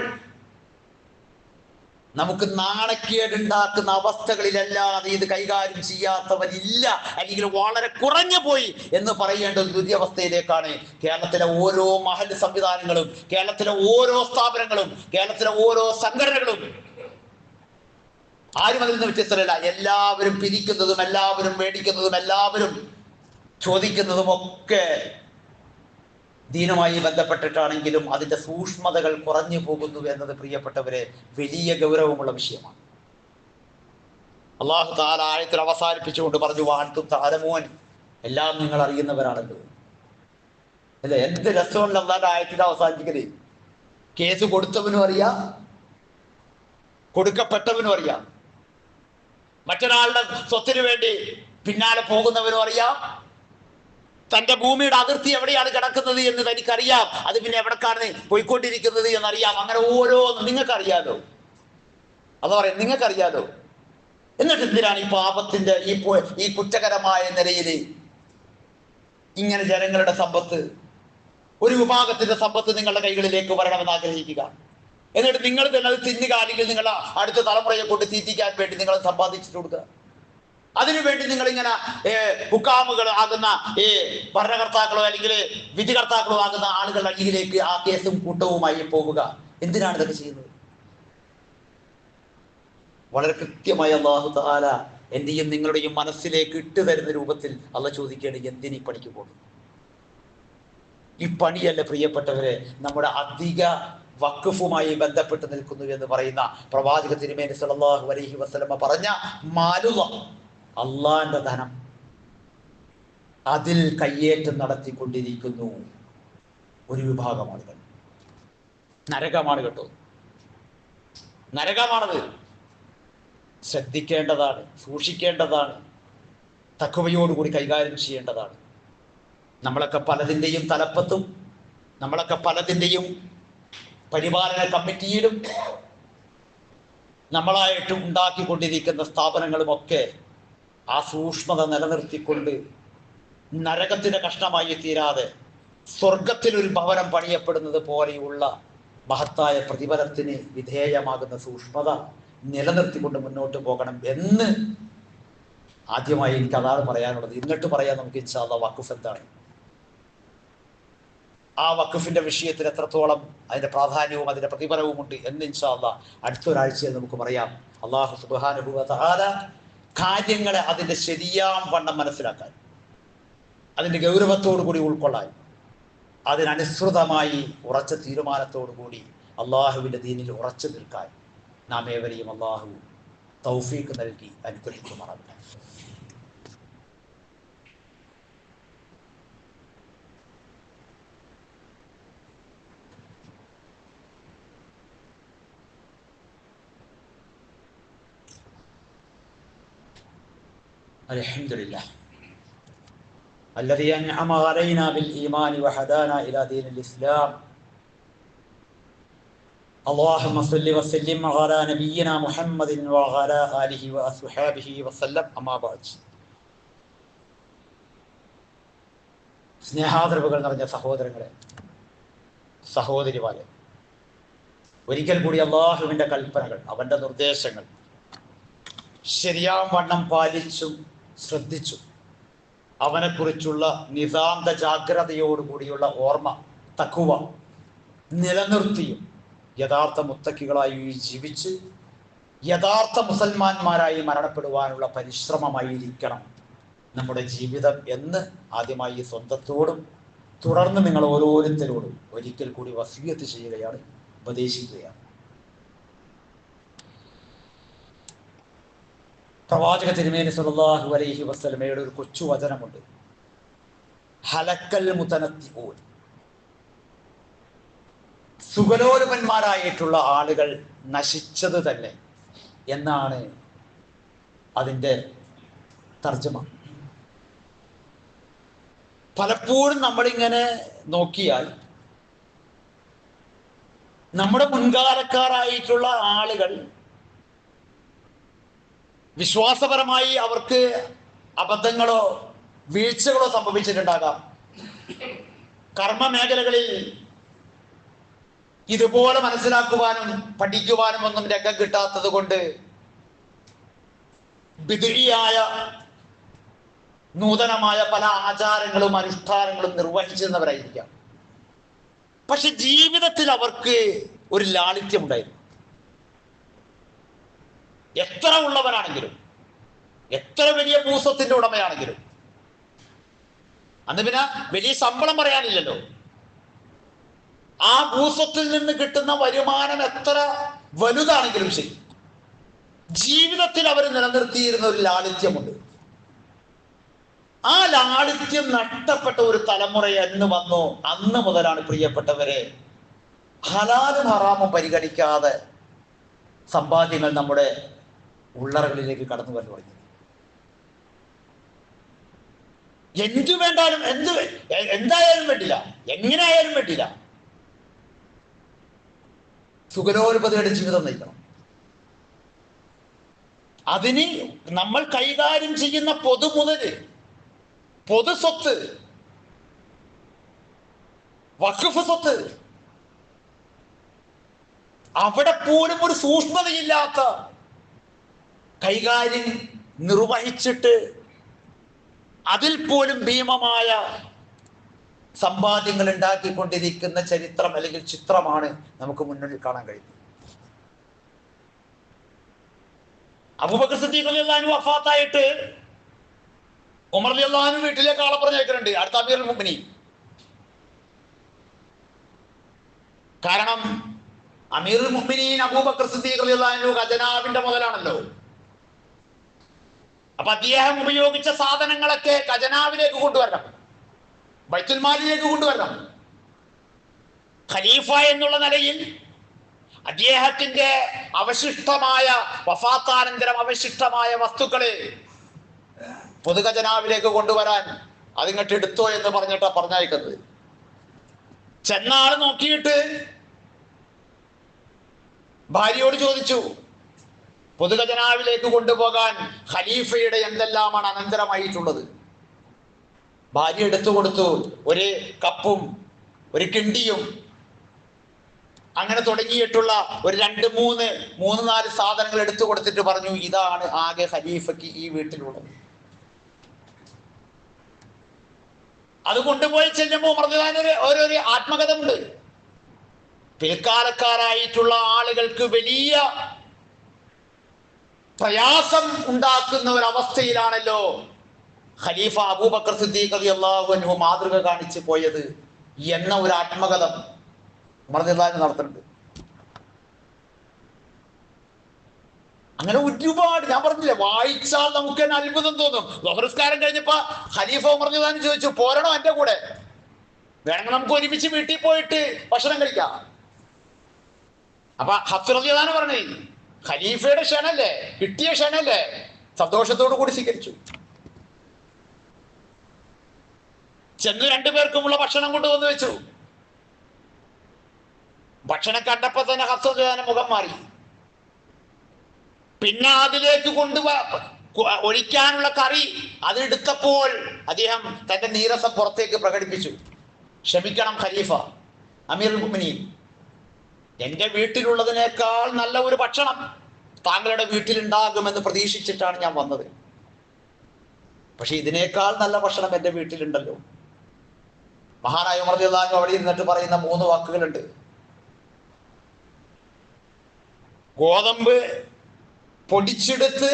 നമുക്ക് നാണക്കേടുണ്ടാക്കുന്ന അവസ്ഥകളിലല്ലാതെ ഇത് കൈകാര്യം ചെയ്യാത്തവരില്ല, അല്ലെങ്കിൽ വളരെ കുറഞ്ഞു പോയി എന്ന് പറയേണ്ട ഒരു ദുരവസ്ഥയിലേക്കാണ് കേരളത്തിലെ ഓരോ മഹല്ല് സംവിധാനങ്ങളും, കേരളത്തിലെ ഓരോ സ്ഥാപനങ്ങളും, കേരളത്തിലെ ഓരോ സംഘടനകളും. ആരും അതിൽ നിന്ന് വ്യത്യസ്തരല്ല. എല്ലാവരും പിരിക്കുന്നതും എല്ലാവരും മേടിക്കുന്നതും എല്ലാവരും ചോദിക്കുന്നതും ഒക്കെ ദീനുമായി ബന്ധപ്പെട്ടിട്ടാണെങ്കിലും അതിന്റെ സൂക്ഷ്മതകൾ കുറഞ്ഞു പോകുന്നു എന്നത്, പ്രിയപ്പെട്ടവരെ, വലിയ ഗൗരവമുള്ള വിഷയമാണ്. അല്ലാഹു തആല ആയത്തിൽ അവസാനിപ്പിച്ചുകൊണ്ട് പറഞ്ഞു, വാഅൻതും തഅലമൂൻ, എല്ലാം നിങ്ങൾ അറിയുന്നവരാണല്ലോ. അല്ലെ? എന്ത് രസമുള്ള അല്ലാഹുവിന്റെ ആയത്തിൽ അവസാനിപ്പിക്കല്. കേസ് കൊടുത്തവനും അറിയാം, കൊടുക്കപ്പെട്ടവനും അറിയാം, മറ്റൊരാളുടെ സ്വത്തിന് വേണ്ടി പിന്നാലെ പോകുന്നവനും അറിയാം, തന്റെ ഭൂമിയുടെ അതിർത്തി എവിടെയാണ് കിടക്കുന്നത് എന്ന് തനിക്കറിയാം, അത് പിന്നെ എവിടേക്കാണ് പോയിക്കൊണ്ടിരിക്കുന്നത് എന്നറിയാം. അങ്ങനെ ഓരോന്നും നിങ്ങൾക്കറിയാലോ. അത് പറയാം, നിങ്ങൾക്കറിയാലോ. എന്നിട്ട് എന്തിനാണ് ഈ പാപത്തിന്റെ ഈ കുറ്റകരമായ നിലയിൽ ഇങ്ങനെ ജനങ്ങളുടെ സമ്പത്ത് ഒരു വിഭാഗത്തിന്റെ സമ്പത്ത് നിങ്ങളുടെ കൈകളിലേക്ക് വരണമെന്ന് ആഗ്രഹിക്കുക. എന്നിട്ട് നിങ്ങൾ തന്നെ അത് തിന്നുക, അല്ലെങ്കിൽ നിങ്ങളുടെ അടുത്ത തലമുറയെ കൊണ്ട് തീറ്റിക്കാൻ വേണ്ടി നിങ്ങൾ സമ്പാദിച്ചിട്ട് കൊടുക്കുക. അതിനുവേണ്ടി നിങ്ങൾ ഇങ്ങനെ ഹുക്കാമുകൾ ആകുന്ന ഭരണകർത്താക്കളോ അല്ലെങ്കിൽ വിധികർത്താക്കളോ ആകുന്ന ആളുകളുടെ അടിയിലേക്ക് ആ കേസും കൂട്ടവുമായി പോവുക. എന്തിനാണ് ഇതൊക്കെ ചെയ്യുന്നത്? വളരെ കൃത്യമായി അല്ലാഹു തആല എന്റെയും നിങ്ങളുടെയും മനസ്സിലേക്ക് ഇട്ടു തരുന്ന രൂപത്തിൽ അള്ളാഹ് ചോദിക്കുകയാണ്, എന്തിനീ പണിക്ക് പോകുന്നു? ഈ പണിയല്ല പ്രിയപ്പെട്ടവരെ നമ്മുടെ അധിക വഖഫുമായി ബന്ധപ്പെട്ട് നിൽക്കുന്നു എന്ന് പറയുന്ന പ്രവാചക തിരുമേനി സല്ലല്ലാഹു അലൈഹി വസല്ലമ പറഞ്ഞ മാലുള, അള്ളാന്റെ ധനം, അതിൽ കയ്യേറ്റം നടത്തിക്കൊണ്ടിരിക്കുന്നു ഒരു വിഭാഗം ആളുകൾ. നരകമാണ് കേട്ടോ, നരകമാണത്. ശ്രദ്ധിക്കേണ്ടതാണ്, സൂക്ഷിക്കേണ്ടതാണ്, തഖ്വയോടുകൂടി കൈകാര്യം ചെയ്യേണ്ടതാണ്. നമ്മളൊക്കെ പലതിൻ്റെയും തലപ്പത്തും നമ്മളൊക്കെ പലതിൻ്റെയും പരിപാലന കമ്മിറ്റിയിലും നമ്മളായിട്ട് ഉണ്ടാക്കിക്കൊണ്ടിരിക്കുന്ന സ്ഥാപനങ്ങളുമൊക്കെ ആ സൂക്ഷ്മത നിലനിർത്തിക്കൊണ്ട് നരകത്തിന്റെ കഷ്ണമായി തീരാതെ സ്വർഗത്തിലൊരു ഭവനം പണിയപ്പെടുന്നത് പോലെയുള്ള മഹത്തായ പ്രതിഫലത്തിന് വിധേയമാകുന്ന സൂക്ഷ്മത നിലനിർത്തിക്കൊണ്ട് മുന്നോട്ട് പോകണം എന്ന് ആദ്യമായി എനിക്ക് അതാണ് പറയാനുള്ളത്. എന്നിട്ട് പറയാം നമുക്ക് ഇൻഷാ അല്ലാഹ് വഖഫ് എന്താണ്, ആ വഖഫിന്റെ വിഷയത്തിൽ എത്രത്തോളം അതിന്റെ പ്രാധാന്യവും അതിന്റെ പ്രതിഫലവും ഉണ്ട് എന്ന് ഇൻഷാ അല്ലാഹ് അടുത്തൊരാഴ്ചയിൽ നമുക്ക് പറയാം. അല്ലാഹു സുബ്ഹാനഹു വ തആല കാര്യങ്ങളെ അതിന്റെ ശരിയാം വണ്ണം മനസ്സിലാക്കാൻ, അതിന്റെ ഗൗരവത്തോടു കൂടി ഉൾക്കൊള്ളാൻ, അതിനനുസൃതമായി ഉറച്ച തീരുമാനത്തോടു കൂടി അള്ളാഹുവിന്റെ ദീനിൽ ഉറച്ചു നിൽക്കാൻ നാം ഏവരെയും അള്ളാഹു തൗഫീഖ് നൽകി അനുഗ്രഹിക്കുമാറാകട്ടെ. അൽഹംദുലില്ലാഹ് الذي أنعم علينا بالإيمان وهدانا إلى دين الإسلام. اللهم صل وسلم على نبينا محمد وعلى آله وأصحابه وسلم. أما بعد. സ്നേഹാദരവുകൾ നിറഞ്ഞ സഹോദരങ്ങളെ, സഹോദരിമാരെ, ഒരിക്കൽ കൂടി അള്ളാഹുവിൻ്റെ കൽപ്പനകൾ, അവൻ്റെ നിർദ്ദേശങ്ങൾ ശരിയാം വണ്ണം പാലിച്ചും ശ്രദ്ധിച്ചു അവനെക്കുറിച്ചുള്ള നിതാന്ത ജാഗ്രതയോടുകൂടിയുള്ള ഓർമ്മ, തഖ്വ നിലനിർത്തിയും യഥാർത്ഥ മുത്തക്കികളായി ജീവിച്ച് യഥാർത്ഥ മുസൽമാന്മാരായി മരണപ്പെടുവാനുള്ള പരിശ്രമമായിരിക്കണം നമ്മുടെ ജീവിതം എന്ന് ആദ്യമായി സ്വന്തത്തോടും തുടർന്ന് നിങ്ങൾ ഓരോരുത്തരോടും ഒരിക്കൽ കൂടി വസിയത്ത് ചെയ്യുകയാണ്, ഉപദേശിക്കുകയാണ്. പ്രവാചക തിരുമേനി സല്ലല്ലാഹു അലൈഹി വസല്ലമയുടെ ഒരു കൊച്ചു വചനമുണ്ട്, ഹലക്കൽ മുതനത്തിഊൻ. സുഖലോലുപന്മാരായിട്ടുള്ള ആളുകൾ നശിച്ചത് തന്നെ എന്നാണ് അതിൻ്റെ തർജ്ജമ. പലപ്പോഴും നമ്മളിങ്ങനെ നോക്കിയാൽ നമ്മുടെ മുൻകാലക്കാരായിട്ടുള്ള ആളുകൾ വിശ്വാസപരമായി അവർക്ക് അബദ്ധങ്ങളോ വീഴ്ചകളോ സംഭവിച്ചിട്ടുണ്ടാകാം. കർമ്മ മേഖലകളിൽ ഇതുപോലെ മനസ്സിലാക്കുവാനും പഠിക്കുവാനും ഒന്നും രംഗം കിട്ടാത്തത് കൊണ്ട് ബിദ്ഇയായ നൂതനമായ പല ആചാരങ്ങളും അനുഷ്ഠാനങ്ങളും നിർവഹിച്ചിരുന്നവരായിരിക്കാം. പക്ഷെ ജീവിതത്തിൽ അവർക്ക് ഒരു ലാളിത്യം ഉണ്ടായിരുന്നു. എത്ര ഉള്ളവനാണെങ്കിലും, എത്ര വലിയ ഭൂസ്വത്തിന്റെ ഉടമയാണെങ്കിലും, അന്ന് പിന്നെ വലിയ ശമ്പളം പറയാനില്ലല്ലോ, ആ ഭൂസ്വത്തിൽ നിന്ന് കിട്ടുന്ന വരുമാനം എത്ര വലുതാണെങ്കിലും ശരി, ജീവിതത്തിൽ അവർ നിലനിർത്തിയിരുന്ന ഒരു ലാളിത്യമുണ്ട്. ആ ലാളിത്യം നഷ്ടപ്പെട്ട ഒരു തലമുറ എന്ന് വന്നു. അന്ന് മുതലാണ് പ്രിയപ്പെട്ടവരെ ഹലാലും ഹറാമും പരിഗണിക്കാതെ സമ്പാദ്യങ്ങൾ നമ്മുടെ ഉള്ളറകളിലേക്ക് കടന്നു വരാൻ തുടങ്ങി. എന്തു വേണ്ടാലും എന്തായാലും വേണ്ടില്ല, എങ്ങനെ ആയാലും വേണ്ടില്ല, സുഖലോലുപതയുടെ ജീവിതം നയിക്കണം. അതിന് നമ്മൾ കൈകാര്യം ചെയ്യുന്ന പൊതുമുതല്, പൊതു സ്വത്ത് വഖഫ് സ്വത്ത് അവിടെ പോലും ഒരു സൂക്ഷ്മതയില്ലാത്ത കൈകാര്യം നിർവഹിച്ചിട്ട് അതിൽ പോലും ഭീമമായ സമ്പാദ്യങ്ങൾ ഉണ്ടാക്കിക്കൊണ്ടിരിക്കുന്ന ചരിത്രം അല്ലെങ്കിൽ ചിത്രമാണ് നമുക്ക് മുന്നിൽ കാണാൻ കഴിയുന്നത്. അബൂബക്കർ സിദ്ദീഖ് റളിയല്ലാഹു അൻഹു വഫാത്തായിട്ട് ഉമർ റളിയല്ലാഹു അൻഹു വീട്ടിലേക്ക് ആളെ പറഞ്ഞേക്കുന്നുണ്ട്, അടുത്ത അമീറുൽ മുഅ്മിനീൻ. കാരണം അമീറുൽ മുഅ്മിനീൻ അബൂബക്കർ സിദ്ദീഖ് റളിയല്ലാഹു അൻഹു ഖജനാവിന്റെ മുതലാണല്ലോ. അപ്പൊ അദ്ദേഹം ഉപയോഗിച്ച സാധനങ്ങളൊക്കെ ഖജനാവിലേക്ക് കൊണ്ടുവരണം, ബൈത്തുൽ മാലിലേക്ക് കൊണ്ടുവരണം. ഖലീഫ എന്നുള്ള നിലയിൽ അദ്ദേഹത്തിന്റെ അവശിഷ്ടമായ വഫാത്താനന്തരം അവശിഷ്ടമായ വസ്തുക്കളെ പൊതുഖജനാവിലേക്ക് കൊണ്ടുവരാൻ അതിങ്ങോട്ട് എടുത്തോ എന്ന് പറഞ്ഞിട്ടാ പറഞ്ഞയക്കുന്നത്. ചെന്നാൾ നോക്കിയിട്ട് ഭാര്യയോട് ചോദിച്ചു, പൊതുഖജനാവിലേക്ക് കൊണ്ടുപോകാൻ ഖലീഫയുടെ എന്തെല്ലാമാണ് അനന്തരമായിട്ടുള്ളത്. ഭാര്യ എടുത്തു കൊടുത്തു, ഒരു കപ്പും ഒരു കിണ്ടിയും അങ്ങനെ തുടങ്ങിയിട്ടുള്ള ഒരു 2-3 സാധനങ്ങൾ എടുത്തു കൊടുത്തിട്ട് പറഞ്ഞു, ഇതാണ് ആകെ ഖലീഫയ്ക്ക് ഈ വീട്ടിലുള്ളത്. അത് കൊണ്ടുപോയി ചെല്ലുമ്പോൾ ഓരോരോ ആത്മകഥ ഉണ്ട്. പിൽക്കാലക്കാരായിട്ടുള്ള ആളുകൾക്ക് വലിയ പ്രയാസം ഉണ്ടാക്കുന്ന ഒരവസ്ഥയിലാണല്ലോ ഖലീഫ അബൂബക്കർ സിദ്ദീഖ് റളിയല്ലാഹു അൻഹു മാതൃക കാണിച്ചു പോയത് എന്ന ഒരു ആത്മകഥ ഉമർ റളിയല്ലാഹു അൻഹു നടത്തുന്നുണ്ട്. അങ്ങനെ ഒരുപാട്, ഞാൻ പറഞ്ഞില്ലേ, വായിച്ചാൽ നമുക്ക് തന്നെ അത്ഭുതം തോന്നും. നമസ്കാരം കഴിഞ്ഞപ്പോ ഖലീഫ ഉമർ റളിയല്ലാഹു അൻഹു ചോദിച്ചു, പോരണോ എന്റെ കൂടെ? വേണമെങ്കിൽ നമുക്ക് ഒരുമിച്ച് വീട്ടിൽ പോയിട്ട് ഭക്ഷണം കഴിക്കാം. അപ്പൊ ഹഫ്സ് റളിയല്ലാഹു അൻഹു പറഞ്ഞു, ഖലീഫയുടെ ക്ഷണല്ലേ, കിട്ടിയ ക്ഷണല്ലേ, സന്തോഷത്തോടു കൂടി സ്വീകരിച്ചു. ചെന്ന് 2 പേർക്കുമുള്ള ഭക്ഷണം കൊണ്ടുവന്ന് വെച്ചു. ഭക്ഷണം കണ്ടപ്പോ തന്നെ ഹഫ്സ് റളിയല്ലാഹു അൻഹു മുഖം മാറി. പിന്നെ അതിലേക്ക് ഒഴിക്കാനുള്ള കറി അതെടുത്തപ്പോൾ അദ്ദേഹം തന്റെ നീരസം പുറത്തേക്ക് പ്രകടിപ്പിച്ചു. ക്ഷമിക്കണം ഖലീഫ, അമീറുൽ മുഅ്മിനീൻ, എന്റെ വീട്ടിലുള്ളതിനേക്കാൾ നല്ല ഒരു ഭക്ഷണം താങ്കളുടെ വീട്ടിലുണ്ടാകുമെന്ന് പ്രതീക്ഷിച്ചിട്ടാണ് ഞാൻ വന്നത്. പക്ഷെ ഇതിനേക്കാൾ നല്ല ഭക്ഷണം എന്റെ വീട്ടിലുണ്ടല്ലോ. മഹാനായ ഉമർ റളിയല്ലാഹു അൻഹു അവിടെ ഇരുന്നിട്ട് പറയുന്ന 3 വാക്കുകളുണ്ട്. ഗോതമ്പ് പൊടിച്ചെടുത്ത്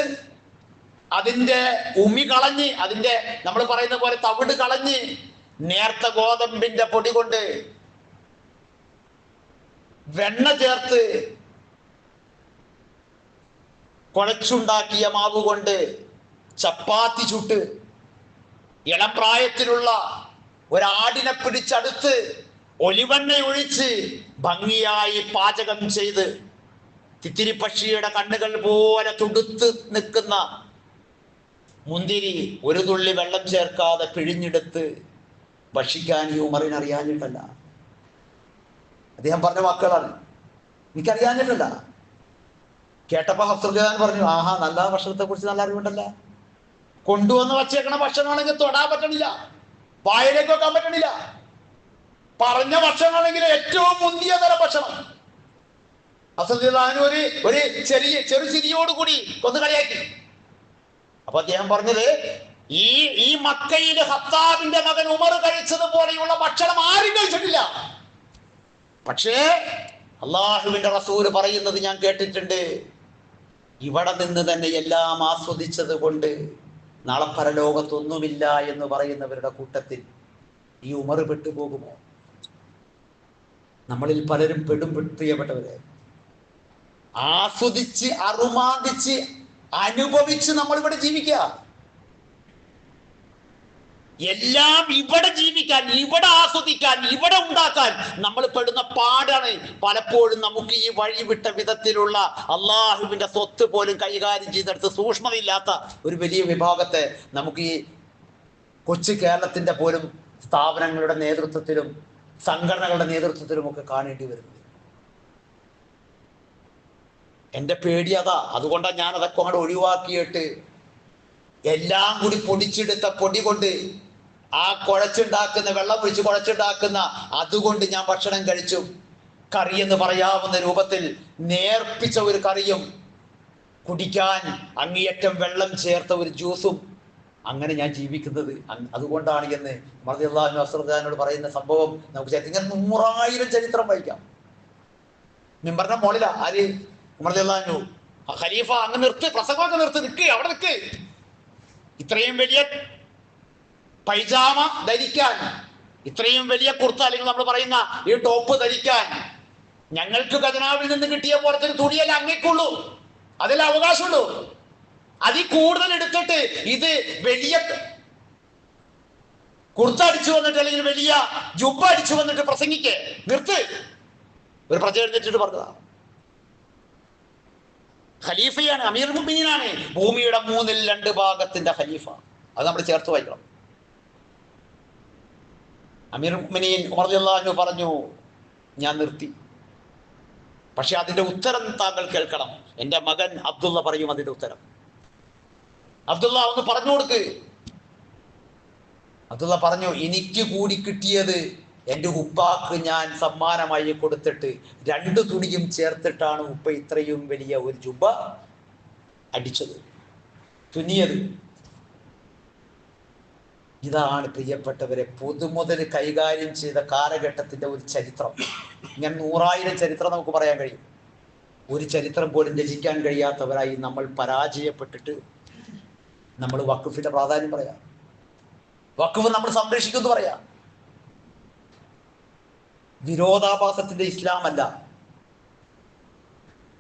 അതിന്റെ ഉമി കളഞ്ഞ്, അതിന്റെ നമ്മൾ പറയുന്ന പോലെ തവിട് കളഞ്ഞ് നേർത്ത ഗോതമ്പിന്റെ പൊടി കൊണ്ട് വെണ്ണ ചേർത്ത് കുഴച്ചുണ്ടാക്കിയ മാവ് കൊണ്ട് ചപ്പാത്തി ചുട്ട് ഇളം പ്രായത്തിലുള്ള ഒരാടിനെ പിടിച്ചടുത്ത് ഒലിവെണ്ണ ഒഴിച്ച് ഭംഗിയായി പാചകം ചെയ്ത് തിത്തിരിപ്പക്ഷിയുടെ കണ്ണുകൾ പോലെ തുടുത്ത് നിൽക്കുന്ന മുന്തിരി ഒരു തുള്ളി വെള്ളം ചേർക്കാതെ പിഴിഞ്ഞെടുത്ത് ഭക്ഷിക്കാൻ ഈ ഉമറിന് അറിയാഞ്ഞിട്ടല്ല. അദ്ദേഹം പറഞ്ഞ വാക്കുകളാണ്, എനിക്കറിയാഞ്ഞിട്ടല്ല. കേട്ടപ്പോ ഹഫ്സ് റളിയല്ലാഹു അൻഹു പറഞ്ഞു, ആഹാ, നല്ല ഭക്ഷണത്തെ കുറിച്ച് നല്ല അറിവുണ്ടല്ല. കൊണ്ടുവന്ന് വച്ചേക്കണ ഭക്ഷണമാണെങ്കിൽ തൊടാൻ പറ്റണില്ല, വായിലേക്ക് വെക്കാൻ പറ്റണില്ല. പറഞ്ഞ ഭക്ഷണമാണെങ്കിൽ ഏറ്റവും മുന്തിയ തരം ഭക്ഷണം. ഒരു ചെറുചിരിയോടുകൂടി കൊന്നു കളിയാക്കി. അപ്പൊ അദ്ദേഹം പറഞ്ഞത്, ഈ മക്കയിൽ ഖത്താബിന്റെ മകൻ ഉമർ കഴിച്ചതുപോലെയുള്ള ഭക്ഷണം ആരും കഴിച്ചിട്ടില്ല. പക്ഷേ അള്ളാഹുവിന്റെ റസൂല് പറയുന്നത് ഞാൻ കേട്ടിട്ടുണ്ട്, ഇവിടെ നിന്ന് തന്നെ എല്ലാം ആസ്വദിച്ചത് കൊണ്ട് നാളെ പരലോകത്തൊന്നുമില്ല എന്ന് പറയുന്നവരുടെ കൂട്ടത്തിൽ ഈ ഉമർ പെട്ടുപോകുമോ? നമ്മളിൽ പലരും പെടും പ്രിയപ്പെട്ടവരെ. ആസ്വദിച്ച് അറുമാദിച്ച് അനുഭവിച്ച് നമ്മൾ ഇവിടെ ജീവിക്കുക. എല്ലാം ഇവിടെ ജീവിക്കാൻ, ഇവിടെ ആസ്വദിക്കാൻ, ഇവിടെ ഉണ്ടാക്കാൻ നമ്മൾ പെടുന്ന പാടാണ്. പലപ്പോഴും നമുക്ക് ഈ വഴി വിട്ട വിധത്തിലുള്ള അള്ളാഹുവിന്റെ സ്വത്ത് പോലും കൈകാര്യം ചെയ്തെടുത്ത് സൂക്ഷ്മതയില്ലാത്ത ഒരു വലിയ വിഭാഗത്തെ നമുക്ക് ഈ കൊച്ചു കേരളത്തിന്റെ പോലും സ്ഥാപനങ്ങളുടെ നേതൃത്വത്തിലും സംഘടനകളുടെ നേതൃത്വത്തിലും ഒക്കെ കാണേണ്ടി വരുന്നത്. എന്റെ പേടി അതാ. അതുകൊണ്ടാണ് ഞാൻ അതൊക്കെ അങ്ങോട്ട് ഒഴിവാക്കിയിട്ട് എല്ലാം കൂടി പൊടിച്ചെടുത്ത പൊടി കൊണ്ട് ആ കുഴച്ചുണ്ടാക്കുന്ന വെള്ളം ഒഴിച്ച് കുഴച്ചുണ്ടാക്കുന്ന അതുകൊണ്ട് ഞാൻ ഭക്ഷണം കഴിച്ചു. കറി എന്ന് പറയാവുന്ന രൂപത്തിൽ നേർപ്പിച്ച ഒരു കറിയും കുടിക്കാൻ അങ്ങേയറ്റം വെള്ളം ചേർത്ത ഒരു ജ്യൂസും, അങ്ങനെ ഞാൻ ജീവിക്കുന്നത് അതുകൊണ്ടാണ് എന്ന് റളിയല്ലാഹു അൻഹു പറയുന്ന സംഭവം നമുക്ക് ഇങ്ങനെ 100,000 ചരിത്രം വായിക്കാം. മിമ്പറിന്റെ മോളില ആര്? റളിയല്ലാഹു അൻഹു. ഖലീഫ അങ്ങ് നിർത്ത്, പ്രസംഗമൊക്കെ നിർത്ത്, നിൽക്ക്, അവിടെ നിൽക്ക്. ഇത്രയും വലിയ പൈജാമ ധരിക്കാൻ, ഇത്രയും വലിയ കുർത്ത അല്ലെങ്കിൽ നമ്മൾ പറയുന്ന ഈ ടോപ്പ് ധരിക്കാൻ ഞങ്ങൾക്ക് ഖജനാവിൽ നിന്ന് കിട്ടിയ പോലത്തെ ഒരു തുണിയല്ല അങ്ങേക്കുള്ളൂ, അതിൽ അവകാശമുള്ളൂ. അതിൽ കൂടുതൽ എടുത്തിട്ട് ഇത് വലിയ കുർത്ത അടിച്ചു വന്നിട്ട് അല്ലെങ്കിൽ വലിയ ജുബ്ബ അടിച്ചു വന്നിട്ട് പ്രസംഗിക്ക്, നിർത്ത്. ഒരു പ്രജ എഴുന്നേറ്റിട്ട് പറഞ്ഞതാ. ഖലീഫയാണ്, അമീർ മുഅ്മിനീനാണ്, ഭൂമിയുടെ 2/3 ഭാഗത്തിന്റെ ഖലീഫ. അത് നമ്മൾ ചേർത്ത് വായിക്കണം. അമീർ മുഅ്മിനീൻ ഉമർ റളിയല്ലാഹു അൻഹു പറഞ്ഞു, ഞാൻ നിർത്തി, പക്ഷെ അതിന്റെ ഉത്തരം താങ്കൾ കേൾക്കണം. എൻ്റെ മകൻ അബ്ദുള്ള പറയും അതിന്റെ ഉത്തരം. അബ്ദുള്ള ഒന്ന് പറഞ്ഞു കൊടുക്ക്. അബ്ദുള്ള പറഞ്ഞു, എനിക്ക് കൂടി കിട്ടിയത് എൻ്റെ ഉപ്പാക്ക് ഞാൻ സമ്മാനമായി കൊടുത്തിട്ട് 2 തുണിയും ചേർത്തിട്ടാണ് ഉപ്പ ഇത്രയും വലിയ ഒരു ജുബ്ബ അടിച്ചത്, തുന്നിയത്. ഇതാണ് പ്രിയപ്പെട്ടവരെ പൊതുമുതൽ കൈകാര്യം ചെയ്ത കാലഘട്ടത്തിന്റെ ഒരു ചരിത്രം. ഇങ്ങനെ 100,000 ചരിത്രം നമുക്ക് പറയാൻ കഴിയും. ഒരു ചരിത്രം പോലും രചിക്കാൻ കഴിയാത്തവരായി നമ്മൾ പരാജയപ്പെട്ടിട്ട് നമ്മൾ വഖഫിന്റെ പ്രാധാന്യം പറയാം, വഖഫ് നമ്മൾ സംരക്ഷിക്കുമെന്ന് പറയാം. വിരോധാഭാസത്തിന്റെ ഇസ്ലാമല്ല,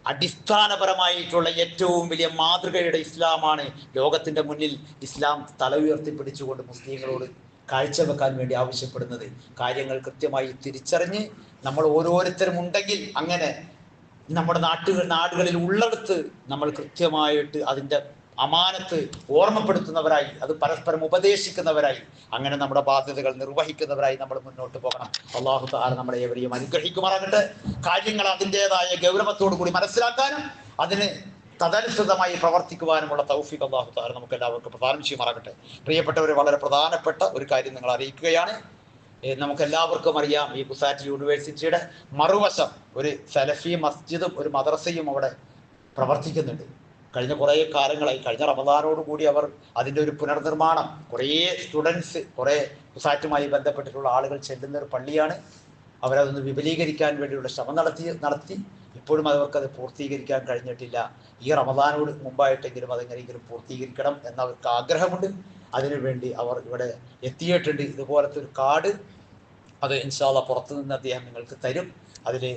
അടിസ്ഥാനപരമായിട്ടുള്ള ഏറ്റവും വലിയ മാതൃകയുടെ ഇസ്ലാമാണ് ലോകത്തിന്റെ മുന്നിൽ ഇസ്ലാം തല ഉയർത്തിപ്പിടിച്ചുകൊണ്ട് മുസ്ലിങ്ങളോട് കാഴ്ചവെക്കാൻ വേണ്ടി ആവശ്യപ്പെടുന്നത്. കാര്യങ്ങൾ കൃത്യമായി തിരിച്ചറിഞ്ഞ് നമ്മൾ ഓരോരുത്തരും ഉണ്ടെങ്കിൽ അങ്ങനെ നമ്മുടെ നാടുകളിൽ ഉള്ളിടത്ത് നമ്മൾ കൃത്യമായിട്ട് അതിൻ്റെ അമാനത്ത് ഓർമ്മപ്പെടുത്തുന്നവരായി, അത് പരസ്പരം ഉപദേശിക്കുന്നവരായി, അങ്ങനെ നമ്മുടെ ബാധ്യതകൾ നിർവഹിക്കുന്നവരായി നമ്മൾ മുന്നോട്ട് പോകണം. അല്ലാഹു തആല നമ്മളെ ഏവരെയും അനുഗ്രഹിക്കുമാറാകട്ടെ. കാര്യങ്ങൾ അതിൻ്റെതായ ഗൗരവത്തോടു കൂടി മനസ്സിലാക്കാനും അതിന് തദനുസൃതമായി പ്രവർത്തിക്കുവാനുമുള്ള തൗഫീഖ് അല്ലാഹു തആല നമുക്ക് എല്ലാവർക്കും പ്രദാനം ചെയ്യുമാറാകട്ടെ. പ്രിയപ്പെട്ടവരെ, വളരെ പ്രധാനപ്പെട്ട ഒരു കാര്യം നിങ്ങൾ അറിയിക്കുകയാണ്. നമുക്ക് എല്ലാവർക്കും അറിയാം, ഈ കുസാറ്റ് യൂണിവേഴ്സിറ്റിയുടെ മറുവശം ഒരു സലഫി മസ്ജിദും ഒരു മദ്രസയും അവിടെ പ്രവർത്തിക്കുന്നുണ്ട്. കഴിഞ്ഞ കുറേ കാലങ്ങളായി, കഴിഞ്ഞ റമദാനോടുകൂടി അവർ അതിൻ്റെ ഒരു പുനർനിർമ്മാണം, കുറേ സ്റ്റുഡൻസ്, കുറേ കുസാറ്റുമായി ബന്ധപ്പെട്ടിട്ടുള്ള ആളുകൾ ചെല്ലുന്ന ഒരു പള്ളിയാണ്. അവരതൊന്ന് വിപുലീകരിക്കാൻ വേണ്ടിയുള്ള ശ്രമം നടത്തി ഇപ്പോഴും അവർക്കത് പൂർത്തീകരിക്കാൻ കഴിഞ്ഞിട്ടില്ല. ഈ റമദാനോട് മുമ്പായിട്ടെങ്കിലും അതെങ്ങനെയെങ്കിലും പൂർത്തീകരിക്കണം എന്നവർക്ക് ആഗ്രഹമുണ്ട്. അതിനുവേണ്ടി അവർ ഇവിടെ എത്തിയിട്ടുണ്ട്. ഇതുപോലത്തെ ഒരു കാർഡ് അത് ഇൻഷാ അല്ലാഹ് പുറത്തു നിന്ന് അദ്ദേഹം നിങ്ങൾക്ക് തരും. അതിൻ്റെ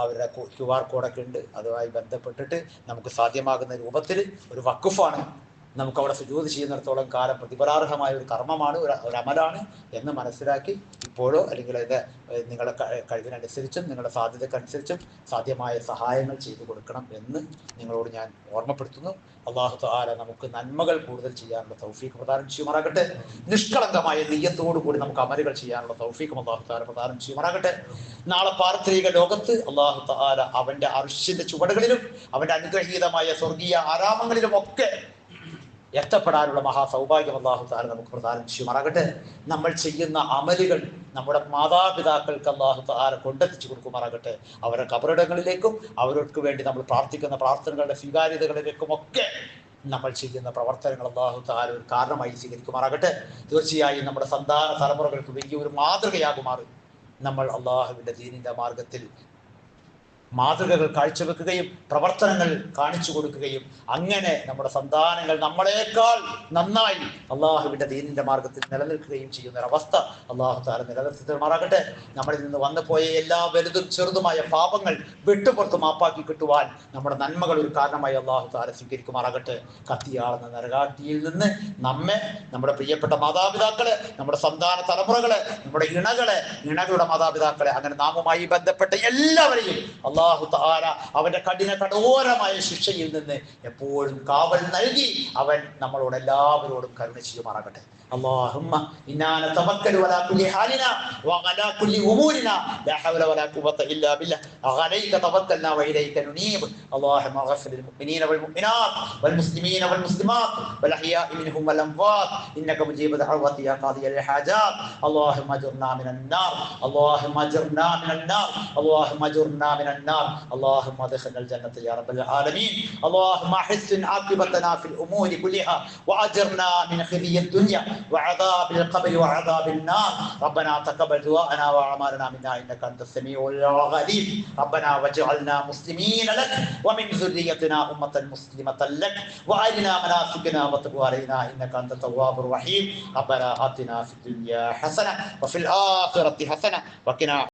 അവരുടെ QR കോഡൊക്കെ ഉണ്ട്. അതുമായി ബന്ധപ്പെട്ടിട്ട് നമുക്ക് സാധ്യമാകുന്ന രൂപത്തിൽ ഒരു വഖഫാണ്. നമുക്കവിടെ സുജൂദ് ചെയ്യുന്നിടത്തോളം കാലം പ്രതിഫലാർഹമായ ഒരു കർമ്മമാണ്, ഒരു അമലാണ് എന്ന് മനസ്സിലാക്കി ഇപ്പോഴോ അല്ലെങ്കിൽ അതിൻ്റെ നിങ്ങളുടെ കഴിവിനനുസരിച്ചും നിങ്ങളുടെ സാധ്യതക്കനുസരിച്ചും സാധ്യമായ സഹായങ്ങൾ ചെയ്തു കൊടുക്കണം എന്ന് നിങ്ങളോട് ഞാൻ ഓർമ്മപ്പെടുത്തുന്നു. അല്ലാഹു തആല നമുക്ക് നന്മകൾ കൂടുതൽ ചെയ്യാനുള്ള തൗഫീഖ് പ്രദാനം ചെയ്യുമാറാകട്ടെ. നിഷ്കളങ്കമായ നിയ്യത്തോടു കൂടി നമുക്ക് അമലുകൾ ചെയ്യാനുള്ള തൗഫീഖും അല്ലാഹു തആല പ്രദാനം ചെയ്യുമാറാകട്ടെ. നാളെ പാർത്ഥിക ലോകത്ത് അല്ലാഹു തആല അവൻ്റെ അർശിന്റെ ചുവടുകളിലും അവൻ്റെ അനുഗ്രഹീതമായ സ്വർഗീയ ആരാമങ്ങളിലും ഒക്കെ എത്തപ്പെടാനുള്ള മഹാസൗഭാഗ്യം അല്ലാഹു തആല നമുക്ക് പ്രദാനം ചെയ്യുമാറാകട്ടെ. നമ്മൾ ചെയ്യുന്ന അമലുകൾ നമ്മുടെ മാതാപിതാക്കൾക്ക് അല്ലാഹു തആല കൊണ്ടെത്തിച്ചു കൊടുക്കുമാറാകട്ടെ. അവരുടെ ഖബറിടങ്ങളിലേക്കും അവർക്ക് വേണ്ടി നമ്മൾ പ്രാർത്ഥിക്കുന്ന പ്രാർത്ഥനകളുടെ സ്വീകാര്യതകളിലേക്കും ഒക്കെ നമ്മൾ ചെയ്യുന്ന പ്രവർത്തനങ്ങൾ അല്ലാഹു തആല ഒരു കാരണമായി സ്വീകരിക്കുമാറാകട്ടെ. തീർച്ചയായും നമ്മുടെ സന്താന തലമുറകൾക്ക് വലിയ ഒരു മാതൃകയാകുമാറ് നമ്മൾ അല്ലാഹുവിൻ്റെ ദീനിൻ്റെ മാർഗത്തിൽ മാതൃകകൾ കാഴ്ചവെക്കുകയും പ്രവർത്തനങ്ങൾ കാണിച്ചു കൊടുക്കുകയും അങ്ങനെ നമ്മുടെ സന്താനങ്ങൾ നമ്മളെക്കാൾ നന്നായി അള്ളാഹുവിൻ്റെ ദീനിൻ്റെ മാർഗത്തിൽ നിലനിൽക്കുകയും ചെയ്യുന്ന ഒരവസ്ഥ അല്ലാഹു തആല നിലനിർത്തി തരുമാറാകട്ടെ. നമ്മളിൽ നിന്ന് വന്നുപോയ എല്ലാ വലുതും ചെറുതുമായ പാപങ്ങൾ വിട്ടുപുറത്ത് മാപ്പാക്കി കിട്ടുവാൻ നമ്മുടെ നന്മകൾ ഒരു കാരണമായി അല്ലാഹു തആല സ്വീകരിക്കുമാറാകട്ടെ. കത്തിയാളുന്ന നരകാഗ്നിയിൽ നിന്ന് നമ്മെ, നമ്മുടെ പ്രിയപ്പെട്ട മാതാപിതാക്കളെ, നമ്മുടെ സന്താന തലമുറകളെ, നമ്മുടെ ഇണകളുടെ മാതാപിതാക്കളെ, അങ്ങനെ നാമുമായി ബന്ധപ്പെട്ട എല്ലാവരെയും അല്ലാഹു തആല അവന്റെ കഠോരമായ ശിക്ഷയിൽ നിന്ന് എപ്പോഴും കാവൽ നൽകി അവൻ നമ്മളോട് എല്ലാവരോടും കരുണ ചെയ്യുമാറാകട്ടെ. اللهم إنا نتوكل على كل حالنا وعلى كل أمورنا لا حول ولا قوة إلا بالله عليك توكلنا وإليك ننيب اللهم اغفر للمؤمنين والمؤمنات والمسلمين والمسلمات والأحياء منهم والأموات إنك مجيب دعوات يا قاضي الحاجات اللهم اجرنا من النار اللهم اجرنا من النار اللهم اجرنا من النار اللهم ادخلنا الجنة يا رب العالمين اللهم حسن عاقبتنا في الأمور كلها وأجرنا من خزي الدنيا وعذاب القبر وعذاب النار ربنا تقبل دعاءنا وأعمالنا منا إنك أنت السميع العليم ربنا واجعلنا مسلمين لك ومن ذريتنا أمة مسلمة لك وأرنا مناسكنا وتب علينا إنك أنت التواب الرحيم ربنا آتنا في الدنيا حسنة وفي الآخرة حسنة وقنا